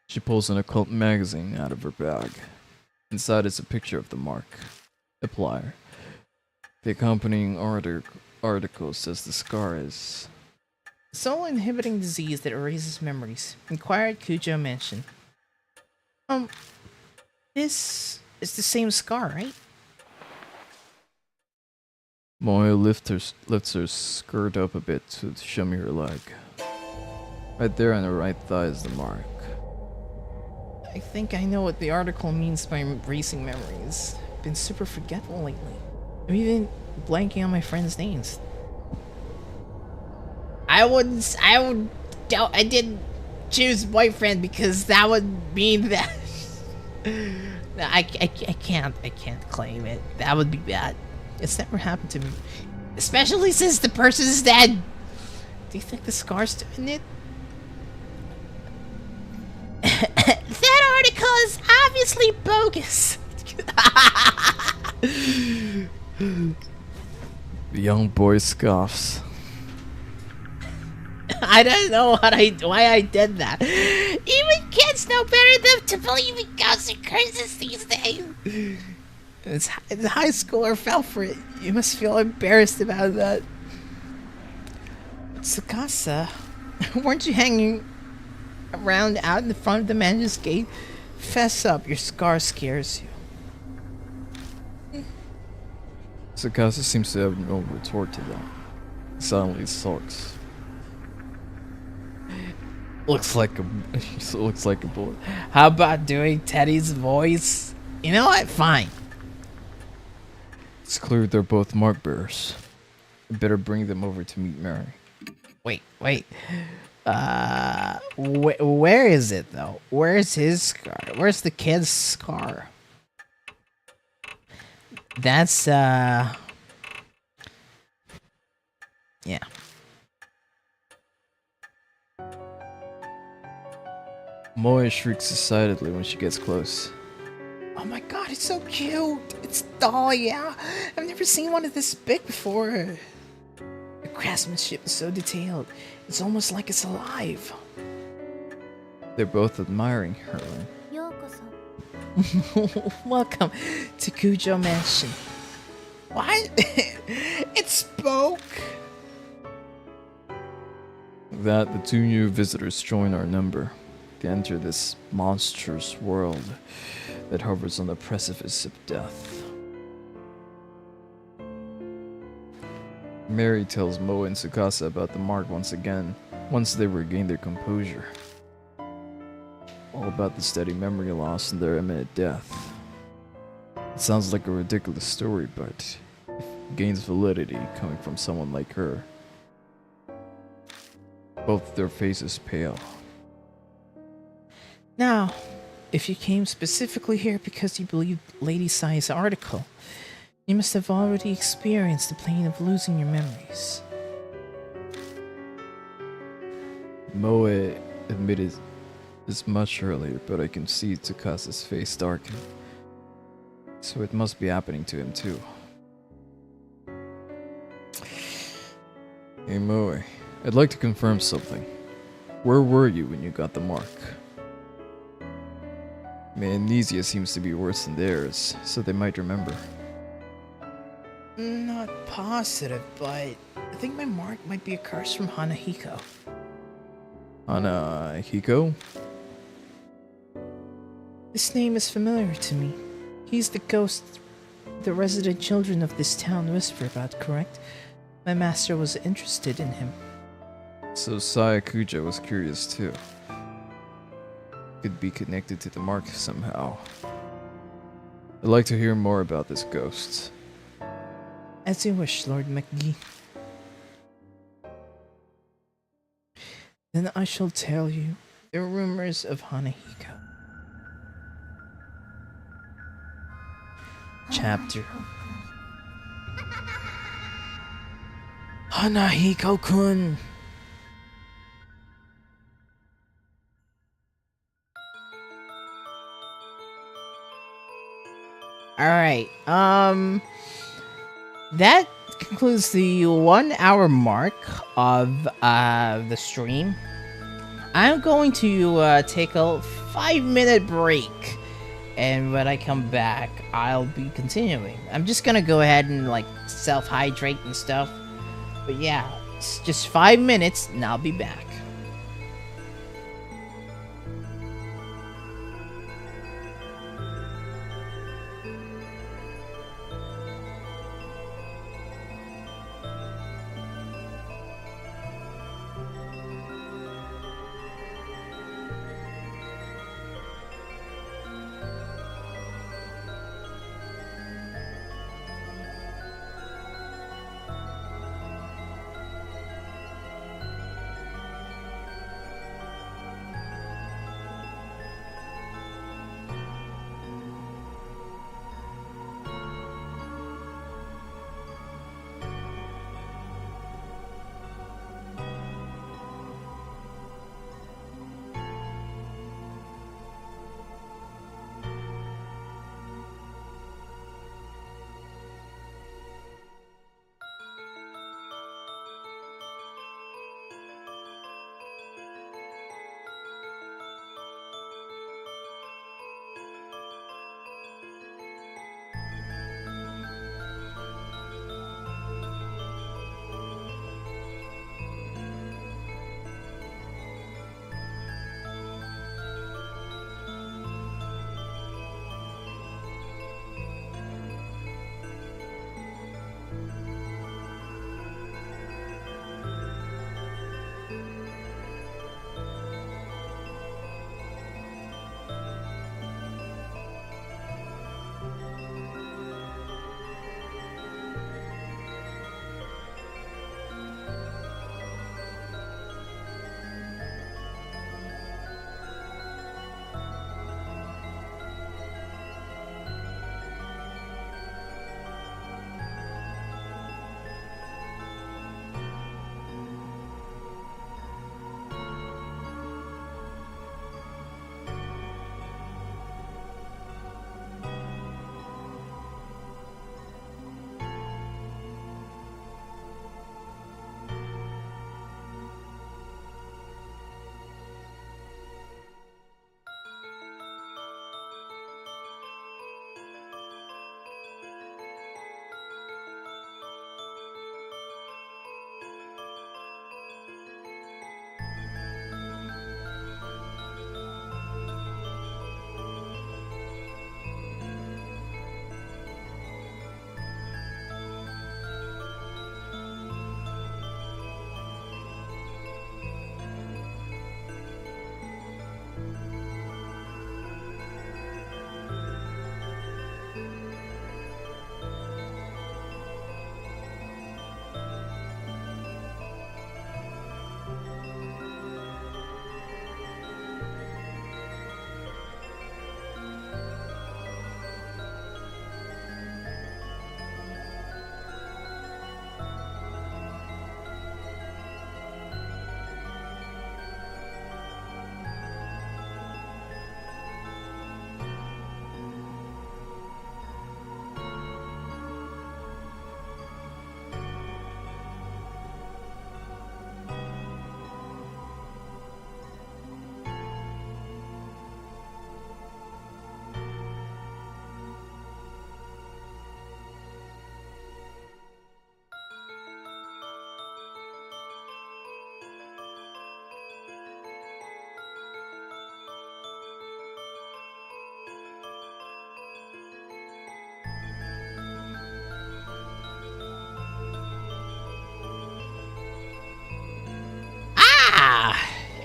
She pulls an occult magazine out of her bag. Inside is a picture of the mark, a plier. The accompanying article says the scar is soul inhibiting disease that erases memories. Inquired Cujo mentioned. This is the same scar, right? Moya lifts her skirt up a bit to show me her leg. Right there on her right thigh is the mark. I think I know what the article means by erasing memories. Been super forgetful lately. I'm even blanking on my friends' names. I didn't choose boyfriend because that would mean that no, I can't claim it. That would be bad. It's never happened to me. Especially since the person's dead. Do you think the scar's doing it? That article is obviously bogus. The young boy scoffs. I don't know why I did that. Even kids know better than to believe in ghosts and curses these days. The high schooler fell for it. You must feel embarrassed about that. Tsukasa, weren't you hanging around out in the front of the manager's gate, Fess up, your scar scares you. Tsukasa seems to have no retort to that. He silently sulks. Looks like a looks like a bullet. How about doing Teddy's voice? You know what? Fine. It's clear they're both mark bearers. I better bring them over to meet Mary. Wait. Where is it though? Where's his scar? Where's the kid's scar? That's yeah. Moe shrieks excitedly when she gets close. Oh my god, it's so cute. It's doll, yeah. I've never seen one of this big before. The craftsmanship is so detailed. It's almost like it's alive. They're both admiring her. ようこそ Welcome to Kujo Mansion. What? It spoke. That the two new visitors join our number. They enter this monstrous world that hovers on the precipice of death. Mary tells Moe and Tsukasa about the mark once again, once they regain their composure. All about the steady memory loss and their imminent death. It sounds like a ridiculous story, but it gains validity coming from someone like her. Both their faces pale. Now, if you came specifically here because you believed Lady Sai's article, you must have already experienced the pain of losing your memories. Moe admitted this much earlier, but I can see Tsukasa's face darken. So it must be happening to him too. Hey Moe, I'd like to confirm something. Where were you when you got the mark? My amnesia seems to be worse than theirs, so they might remember. Not positive, but I think my mark might be a curse from Hanahiko. Hanahiko? This name is familiar to me. He's the ghost the resident children of this town whisper about, correct? My master was interested in him. So Sayakuja was curious too. Could be connected to the mark somehow. I'd like to hear more about this ghost. As you wish, Lord McGee. Then I shall tell you the rumors of Hanahiko. Chapter Hanahiko-kun. Alright, that concludes the 1 hour mark of the stream. I'm going to take a 5-minute break, and when I come back, I'll be continuing. I'm just gonna go ahead and like self-hydrate and stuff, but yeah, it's just 5 minutes and I'll be back.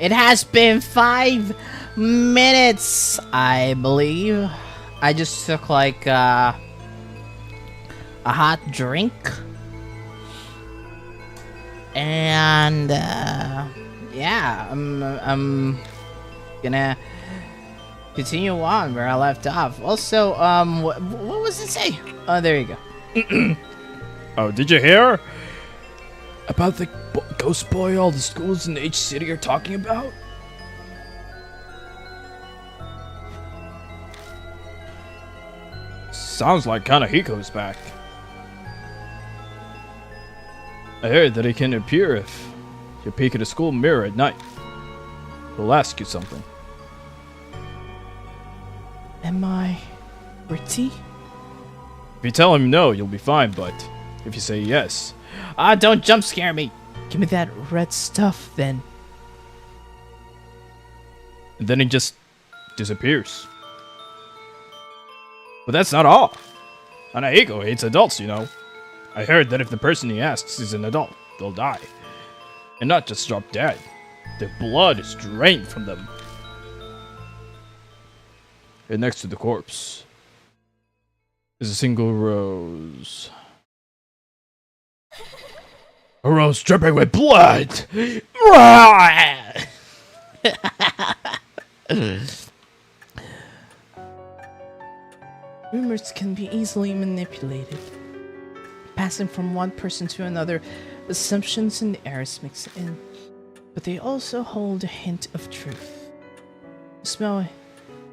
It has been 5 minutes, I believe. I just took like a hot drink. And yeah, I'm gonna continue on where I left off. Also, what was it say? Oh, there you go. Oh, did you hear about the ghost boy all the schools in H City are talking about? Sounds like Kanehiko's back. I heard that he can appear if you peek at a school mirror at night. He'll ask you something. Am I pretty? If you tell him no, you'll be fine, but if you say yes... Don't jump scare me. Give me that red stuff, then. And then he just disappears. But that's not all. Kanehiko hates adults, you know. I heard that if the person he asks is an adult, they'll die. And not just drop dead. Their blood is drained from them. And next to the corpse is a single rose. A rose dripping with blood! Rumors can be easily manipulated. Passing from one person to another, assumptions and errors mix in. But they also hold a hint of truth. Smell,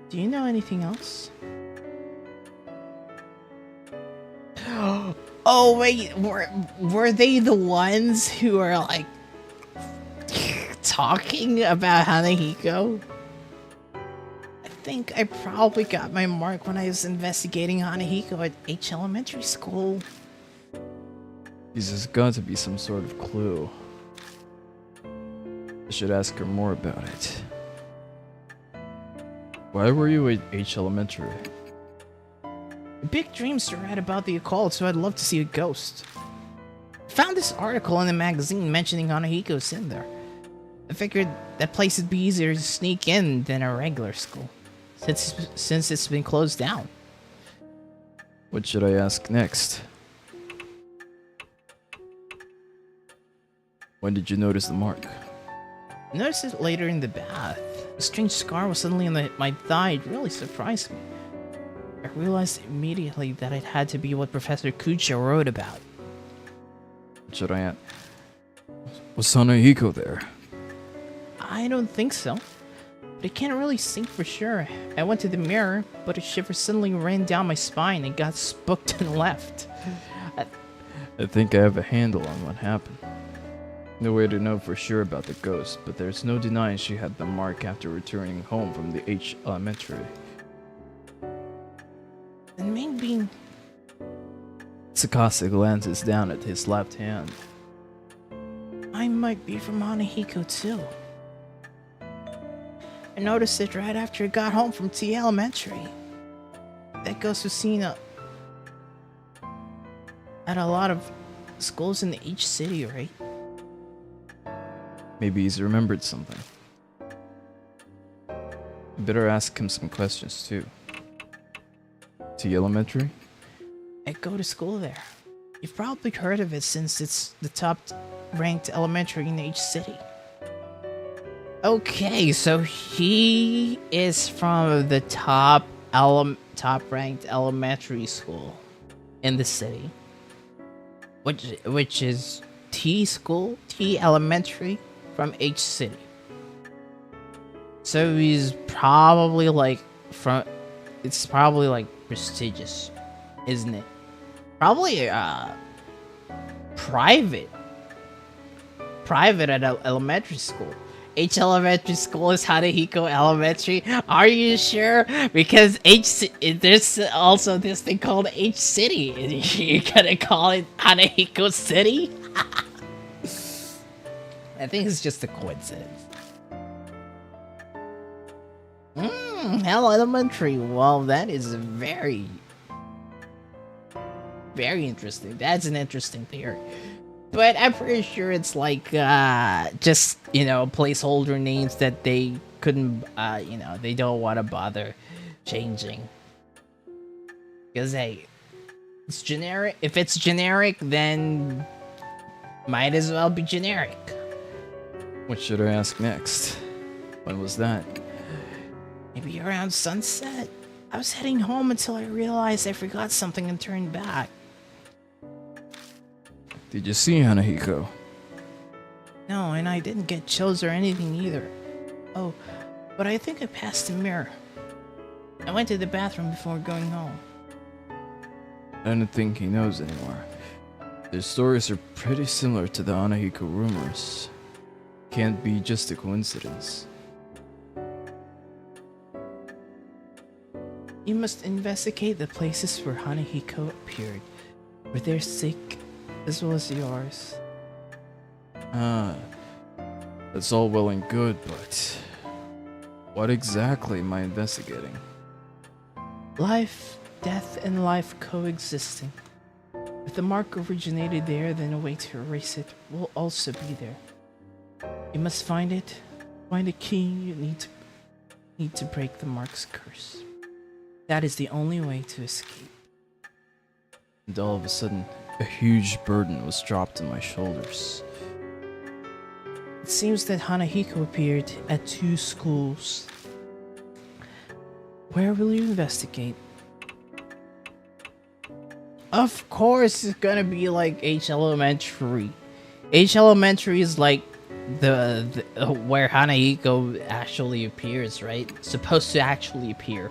do you know anything else? Oh wait, were they the ones who are like talking about Hanahiko? I think I probably got my mark when I was investigating Hanahiko at H Elementary School. There's got to be some sort of clue. I should ask her more about it. Why were you at H Elementary? Big dreams to write about the occult, so I'd love to see a ghost. Found this article in the magazine mentioning Hanahiko's in there. I figured that place would be easier to sneak in than a regular school, since it's been closed down. What should I ask next? When did you notice the mark? I noticed it later in the bath. A strange scar was suddenly on my thigh. It really surprised me. I realized immediately that it had to be what Professor Kucha wrote about. What should I ask? Was Hanahiko there? I don't think so. But I can't really think for sure. I went to the mirror, but a shiver suddenly ran down my spine and got spooked and left. I think I have a handle on what happened. No way to know for sure about the ghost, but there's no denying she had the mark after returning home from the H Elementary. And maybe... Tsukasa glances down at his left hand. I might be from Hanahiko too. I noticed it right after I got home from T Elementary. That ghost was seen at a lot of schools in the H city, right? Maybe he's remembered something. You better ask him some questions too. T Elementary? I go to school there. You've probably heard of it since it's the top ranked elementary in H city. Okay, so he is from the top ranked elementary school in the city, which is T Elementary from H city. So he's probably like it's probably like prestigious, isn't it? Probably private at elementary school. H Elementary School is Hanahiko Elementary. Are you sure? Because there's also this thing called H City. You're gonna call it Hanahiko City? I think it's just a coincidence. Hell Elementary. Well, that is very interesting. That's an interesting theory. but I'm pretty sure it's like just placeholder names that they couldn't they don't want to bother changing. Because hey, it's generic. If it's generic, then might as well be generic. What should I ask next? When was that? Maybe around sunset. I was heading home until I realized I forgot something and turned back. Did you see Hanahiko? No, and I didn't get chills or anything either. Oh, but I think I passed a mirror. I went to the bathroom before going home. I don't think he knows anymore. Their stories are pretty similar to the Hanahiko rumors. Can't be just a coincidence. You must investigate the places where Hanahiko appeared, for their sake as well as yours. That's all well and good, but what exactly am I investigating? Life, death, and life coexisting. If the mark originated there, then a way to erase it will also be there. You must find it. Find a key. You need to break the mark's curse. That is the only way to escape. And all of a sudden, a huge burden was dropped on my shoulders. It seems that Hanahiko appeared at 2 schools. Where will you investigate? Of course, it's gonna be like H Elementary. H Elementary is like the where Hanahiko actually appears, right? Supposed to actually appear.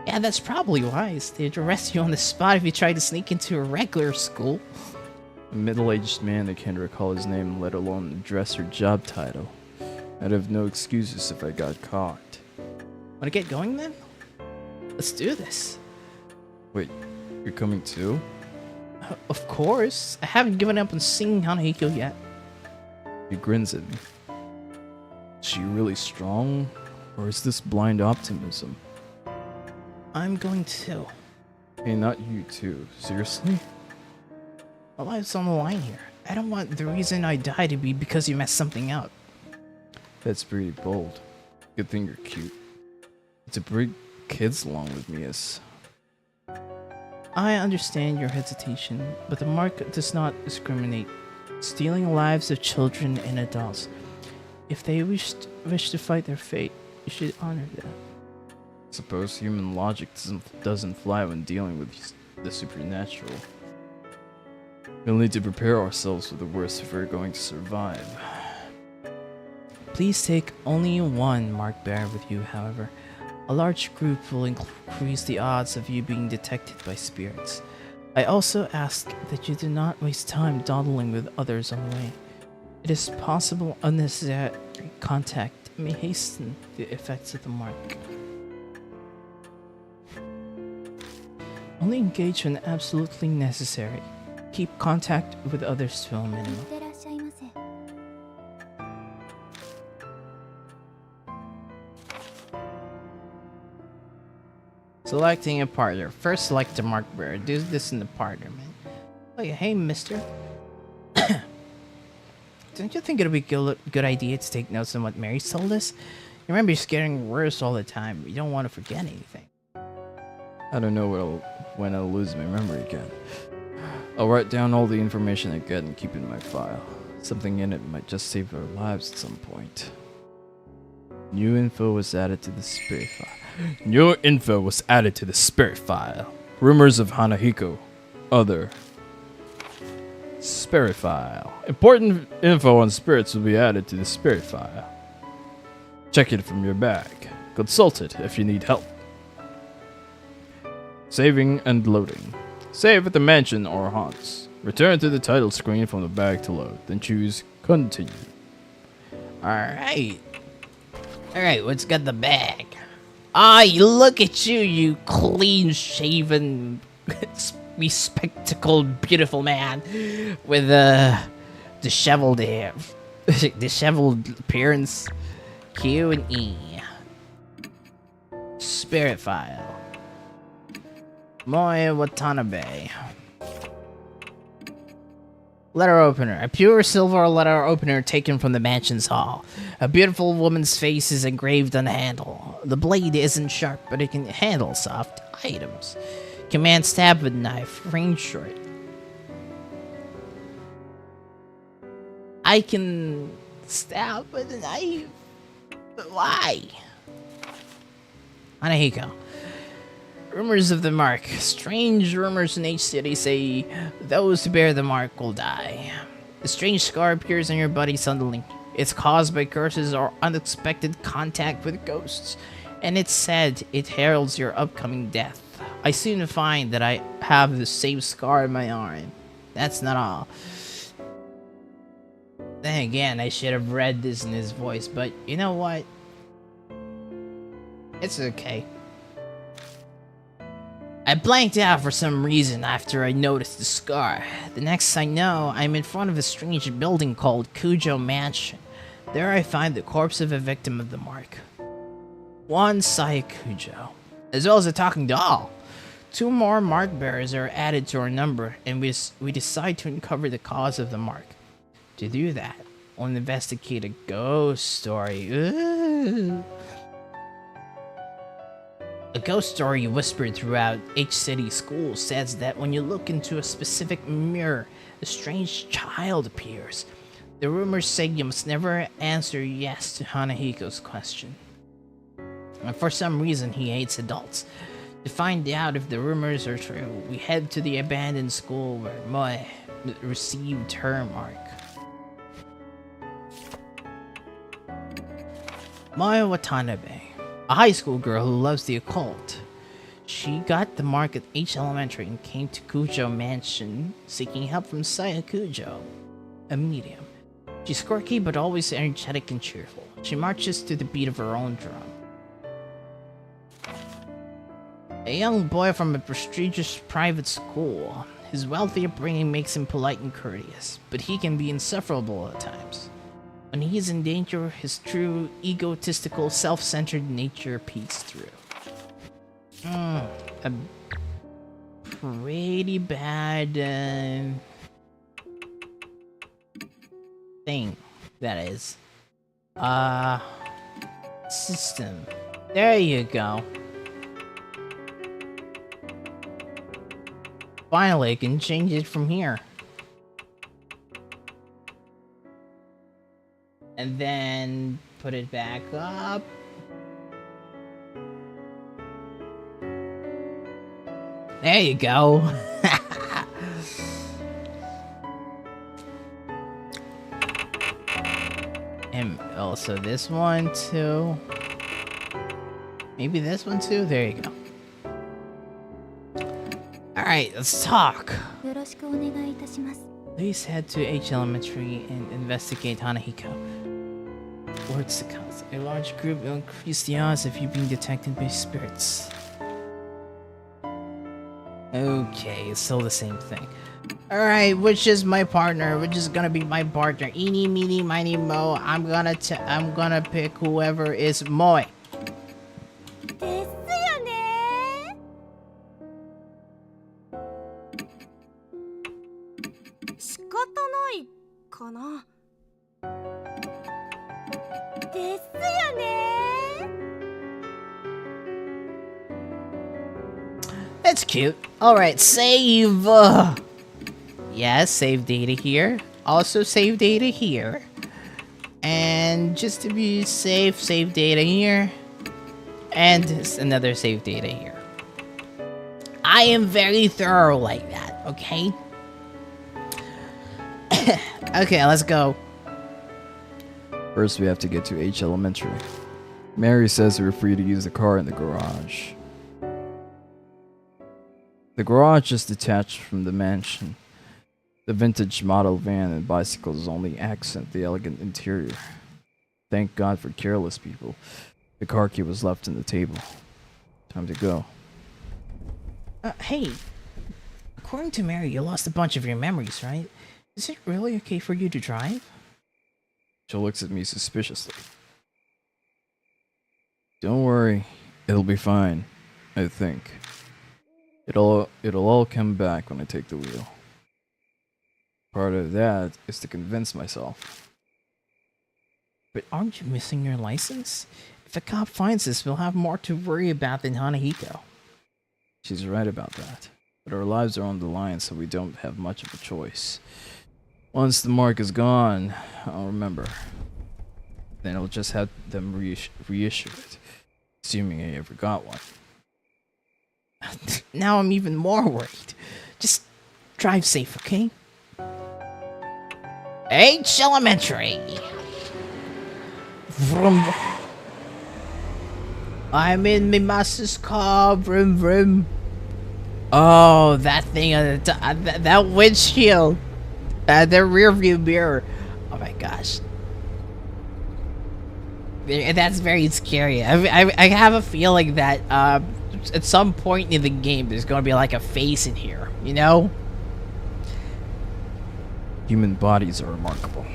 Yeah, that's probably wise. They'd arrest you on the spot if you tried to sneak into a regular school. A middle-aged man that can't recall his name, let alone address or job title. I'd have no excuses if I got caught. Wanna get going then? Let's do this. Wait, you're coming too? Of course. I haven't given up on seeing Hanahiko yet. He grins at me. Is she really strong? Or is this blind optimism? I'm going too. Hey, not you too. Seriously? My life's on the line here. I don't want the reason I die to be because you messed something up. That's pretty bold. Good thing you're cute. To bring kids along with me is... I understand your hesitation, but the mark does not discriminate, stealing lives of children and adults. If they wish to fight their fate, you should honor them. Suppose human logic doesn't fly when dealing with the supernatural. We'll need to prepare ourselves for the worst if we're going to survive. Please take only one mark bearer with you, however. A large group will increase the odds of you being detected by spirits. I also ask that you do not waste time dawdling with others on the way. It is possible unnecessary contact may hasten the effects of the mark. Only engage when absolutely necessary. Keep contact with others to a い minimum. ってらっしゃいませ。 Selecting a partner. First select a mark bearer. Do this in the partner, man. Oh yeah, hey mister. Don't you think it would be a good idea to take notes on what Mary's told us? You remember she's getting worse all the time. You don't want to forget anything. I don't know when I'll lose my memory again. I'll write down all the information I get and keep it in my file. Something in it might just save our lives at some point. New info was added to the spirit file. New info was added to the spirit file. Rumors of Hanahiko. Other. Spirit file. Important info on spirits will be added to the spirit file. Check it from your bag. Consult it if you need help. Saving and loading. Save at the mansion or haunts. Return to the title screen from the bag to load. Then choose continue. Alright. Alright, let's get the bag. Ah, you look at you, you clean-shaven, bespectacled, beautiful man with a disheveled hair, disheveled appearance. Q and E. Spirit file. Moe Watanabe. Letter opener. A pure silver letter opener taken from the mansion's hall. A beautiful woman's face is engraved on the handle. The blade isn't sharp, but it can handle soft items. Command stab with knife, range short. I can stab with a knife. But why? Anahiko. Rumors of the mark. Strange rumors in H City say those who bear the mark will die. A strange scar appears on your body suddenly. It's caused by curses or unexpected contact with ghosts, and it's said it heralds your upcoming death. I soon find that I have the same scar in my arm. That's not all. Then again, I should have read this in his voice, but you know what? It's okay. I blanked out for some reason after I noticed the scar. The next I know, I'm in front of a strange building called Kujo Mansion. There I find the corpse of a victim of the mark. One Saya Kujo, as well as a talking doll. 2 more mark bearers are added to our number, and we decide to uncover the cause of the mark. To do that, we'll investigate a ghost story. Ooh. A ghost story whispered throughout H City School says that when you look into a specific mirror, a strange child appears. The rumors say you must never answer yes to Hanahiko's question. And for some reason, he hates adults. To find out if the rumors are true, we head to the abandoned school where Moe received her mark. Moe Watanabe, a high school girl who loves the occult. She got the mark at H Elementary and came to Kujo Mansion seeking help from Saya Kujo, a medium. She's quirky but always energetic and cheerful. She marches to the beat of her own drum. A young boy from a prestigious private school. His wealthy upbringing makes him polite and courteous, but he can be insufferable at times. When he is in danger, his true, egotistical, self-centered nature peeks through. A pretty bad thing, that is. System. There you go. Finally, I can change it from here. And then put it back up. There you go. And also this one too. Maybe this one too. There you go. Alright, let's talk. よろしくお願いいたします。 Please head to H Elementary and investigate Hanahiko. Words to count. A large group will increase the odds of you being detected by spirits. Okay, it's still the same thing. Alright, which is my partner? Which is gonna be my partner? Eeny, meeny, miny, mo. I'm gonna pick whoever is Moe. ですよね。仕方ないかな。ですよね。 That's cute. Alright, save. Yes, save data here. Also save data here. And just to be safe, save data here. And another save data here. I am very thorough like that, okay? Okay, let's go. First, we have to get to H Elementary. Mary says we're free to use the car in the garage. The garage is detached from the mansion. The vintage model van and bicycles only accent the elegant interior. Thank God for careless people. The car key was left on the table. Time to go. Hey, according to Mary, you lost a bunch of your memories, right? Is it really okay for you to drive? She looks at me suspiciously. Don't worry, it'll be fine, I think. It'll all come back when I take the wheel. Part of that is to convince myself. But aren't you missing your license? If a cop finds us, we'll have more to worry about than Hanahiko. She's right about that. But our lives are on the line, so we don't have much of a choice. Once the mark is gone, I'll remember. Then I'll just have them reissue it, assuming I ever got one. Now I'm even more worried. Just drive safe, okay? H Elementary. Vroom. I'm in my master's car. Vroom vroom. Oh, that thing on the that windshield. The rear view mirror. Oh my gosh. That's very scary. I have a feeling that at some point in the game there's going to be like a face in here, you know? Human bodies are remarkable.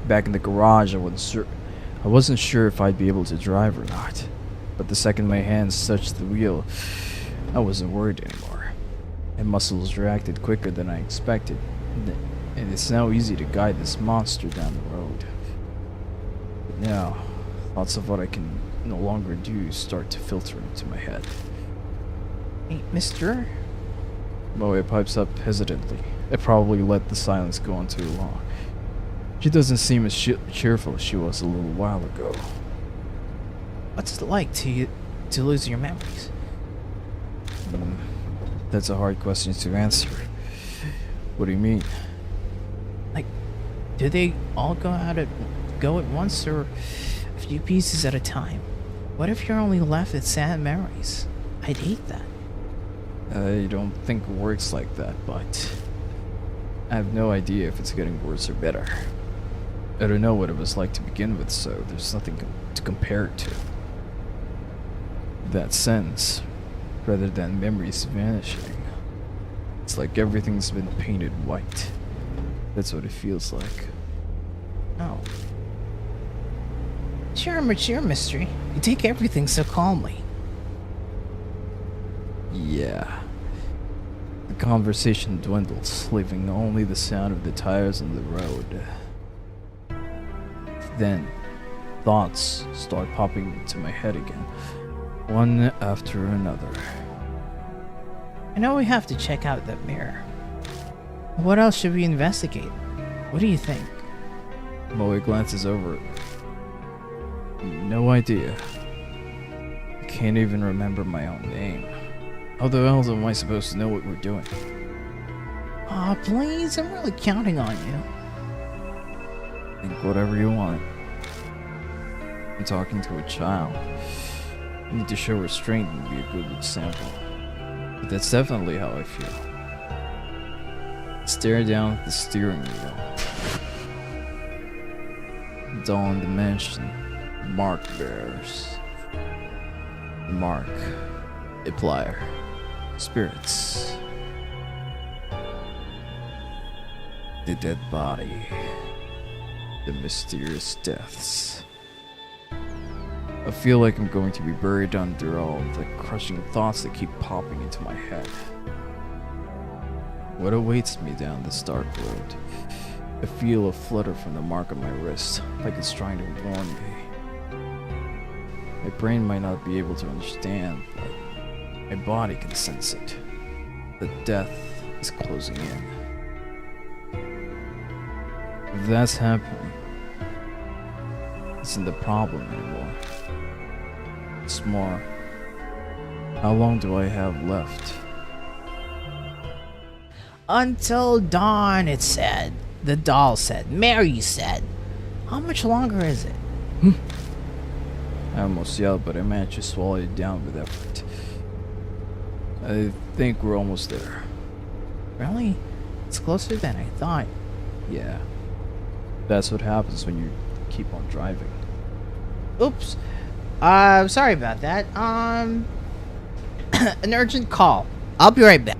Back in the garage, I wasn't sure if I'd be able to drive or not. But the second my hands touched the wheel, I wasn't worried anymore. My muscles reacted quicker than I expected, and it's now easy to guide this monster down the road. But now, thoughts of what I can no longer do start to filter into my head. Hey, mister? Moe pipes up hesitantly. I probably let the silence go on too long. She doesn't seem as cheerful as she was a little while ago. What's it like to lose your memories? That's a hard question to answer. What do you mean? Like, do they all go at once, or a few pieces at a time? What if you're only left with sad memories? I'd hate that. I don't think it works like that, but I have no idea if it's getting worse or better. I don't know what it was like to begin with, so there's nothing to compare it to. In that sense, rather than memories vanishing, it's like everything's been painted white. That's what it feels like. Oh. Sure, mature mystery. You take everything so calmly. Yeah. The conversation dwindles, leaving only the sound of the tires on the road. Then, thoughts start popping into my head again, one after another. I know we have to check out that mirror. What else should we investigate? What do you think? Moe glances over it. No idea. I can't even remember my own name. How the hell am I supposed to know what we're doing? Aw, please, I'm really counting on you. Think whatever you want. I'm talking to a child. I need to show restraint and be a good example. But that's definitely how I feel. Stare down at the steering wheel. Dawn Dimension. Mark bearers. Mark. A plier. Spirits. The dead body. The mysterious deaths. I feel like I'm going to be buried under all the crushing thoughts that keep popping into my head. What awaits me down this dark road? I feel a flutter from the mark on my wrist, like it's trying to warn me. My brain might not be able to understand, but my body can sense it. The death is closing in. If that's happening, isn't the problem anymore. It's more, how long do I have left? Until dawn, it said. The doll said. Mary said. How much longer is it? I almost yelled, but I managed to swallow it down with effort. I think we're almost there. Really? It's closer than I thought. Yeah. That's what happens when you keep on driving. Oops. Sorry about that. An urgent call. I'll be right back.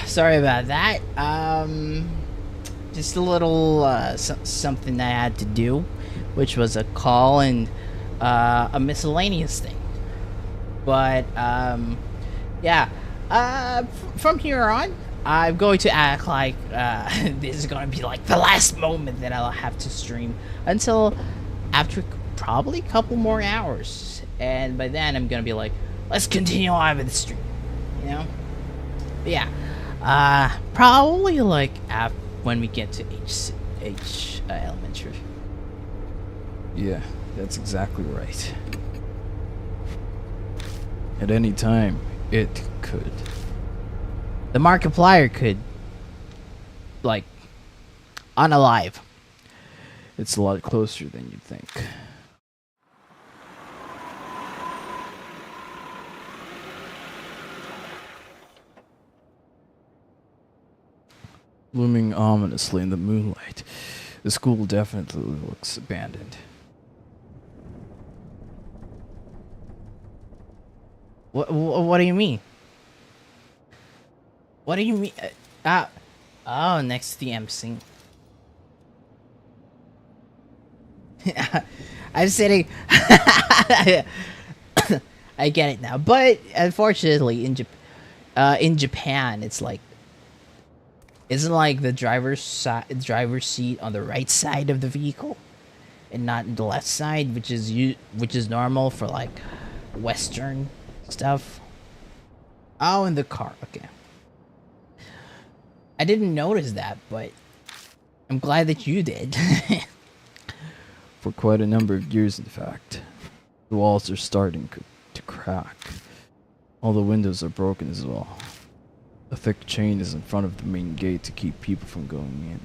Sorry about that. Just a little something I had to do, which was a call and a miscellaneous thing. But yeah. From here on, I'm going to act like this is going to be like the last moment that I'll have to stream until after probably a couple more hours, and by then I'm gonna be like, let's continue on with the stream, you know? But yeah, probably like when we get to H elementary. Yeah, that's exactly right. At any time, it could. The Markiplier could, like, unalive. It's a lot closer than you'd think. Looming ominously in the moonlight, the school definitely looks abandoned. What do you mean? What do you mean? Oh, next to the MC. I'm sitting. I get it now, but unfortunately, in Japan, it's like, isn't like the driver's seat on the right side of the vehicle, and not the left side, which is normal for like Western stuff. Oh, in the car. Okay. I didn't notice that, but I'm glad that you did. For quite a number of years, in fact. The walls are starting to crack. All the windows are broken as well. A thick chain is in front of the main gate to keep people from going in.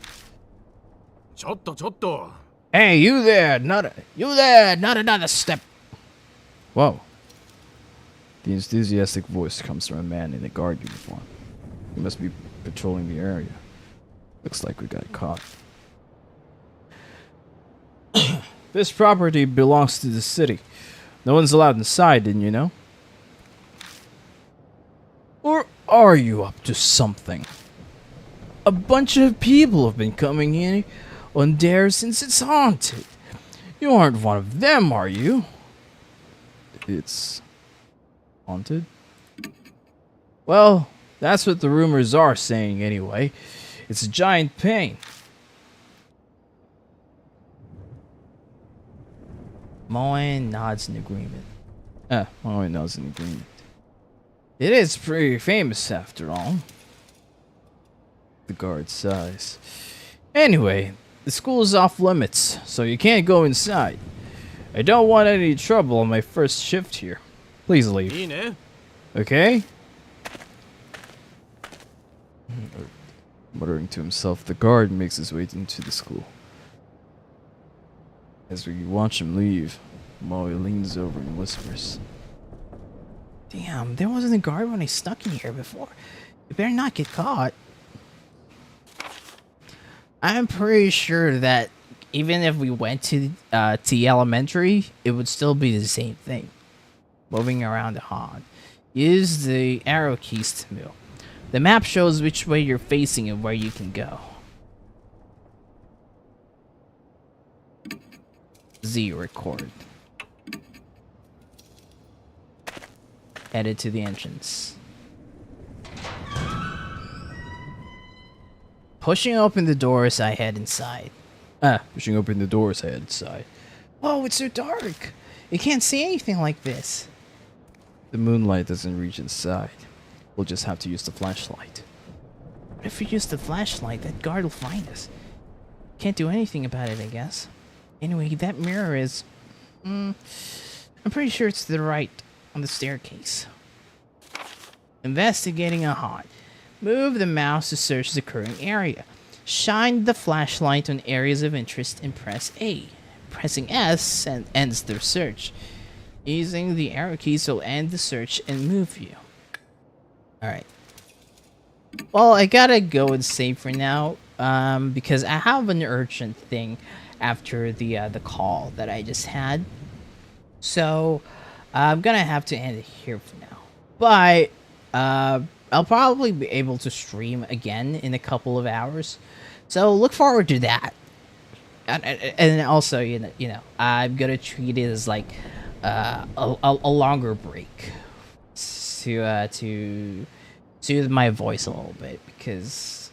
ちょっとちょっと Hey, you there! You there! Not another step. Whoa. The enthusiastic voice comes from a man in a guard uniform. He must be patrolling the area. Looks like we got caught. This property belongs to the city. No one's allowed inside, didn't you know? Or are you up to something? A bunch of people have been coming in on there since it's haunted. You aren't one of them, are you? It's haunted? Well, that's what the rumors are saying anyway. It's a giant pain. Moen nods in agreement. Moen nods in agreement. It is pretty famous after all. The guard sighs. Anyway, the school is off limits, so you can't go inside. I don't want any trouble on my first shift here. Please leave. いいね Okay? Muttering to himself, the guard makes his way into the school. As we watch him leave, Molly leans over and whispers. Damn, there wasn't a guard when I snuck in here before. You better not get caught. I'm pretty sure that even if we went to T Elementary, it would still be the same thing. Moving around the hall. Use the arrow keys to move. The map shows which way you're facing and where you can go. Z record. Headed to the entrance. Pushing open the doors, I head inside. Pushing open the doors, I head inside. Whoa, it's so dark. You can't see anything like this. The moonlight doesn't reach inside. We'll just have to use the flashlight. What if we use the flashlight? That guard will find us. Can't do anything about it, I guess. Anyway, that mirror is... I'm pretty sure it's to the right on the staircase. Investigating a haunt. Move the mouse to search the current area. Shine the flashlight on areas of interest and press A. Pressing S ends the search. Using the arrow keys will end the search and move you. Alright. Well, I gotta go and save for now, because I have an urgent thing after the call that I just had. So, I'm gonna have to end it here for now. But, I'll probably be able to stream again in a couple of hours, so look forward to that. And also, I'm gonna treat it as like a longer break to soothe my voice a little bit, because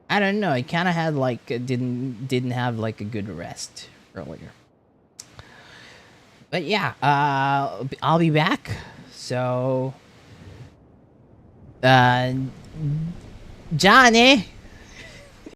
I don't know, I kind of had like didn't have like a good rest earlier. But yeah, I'll be back. So, Johnny.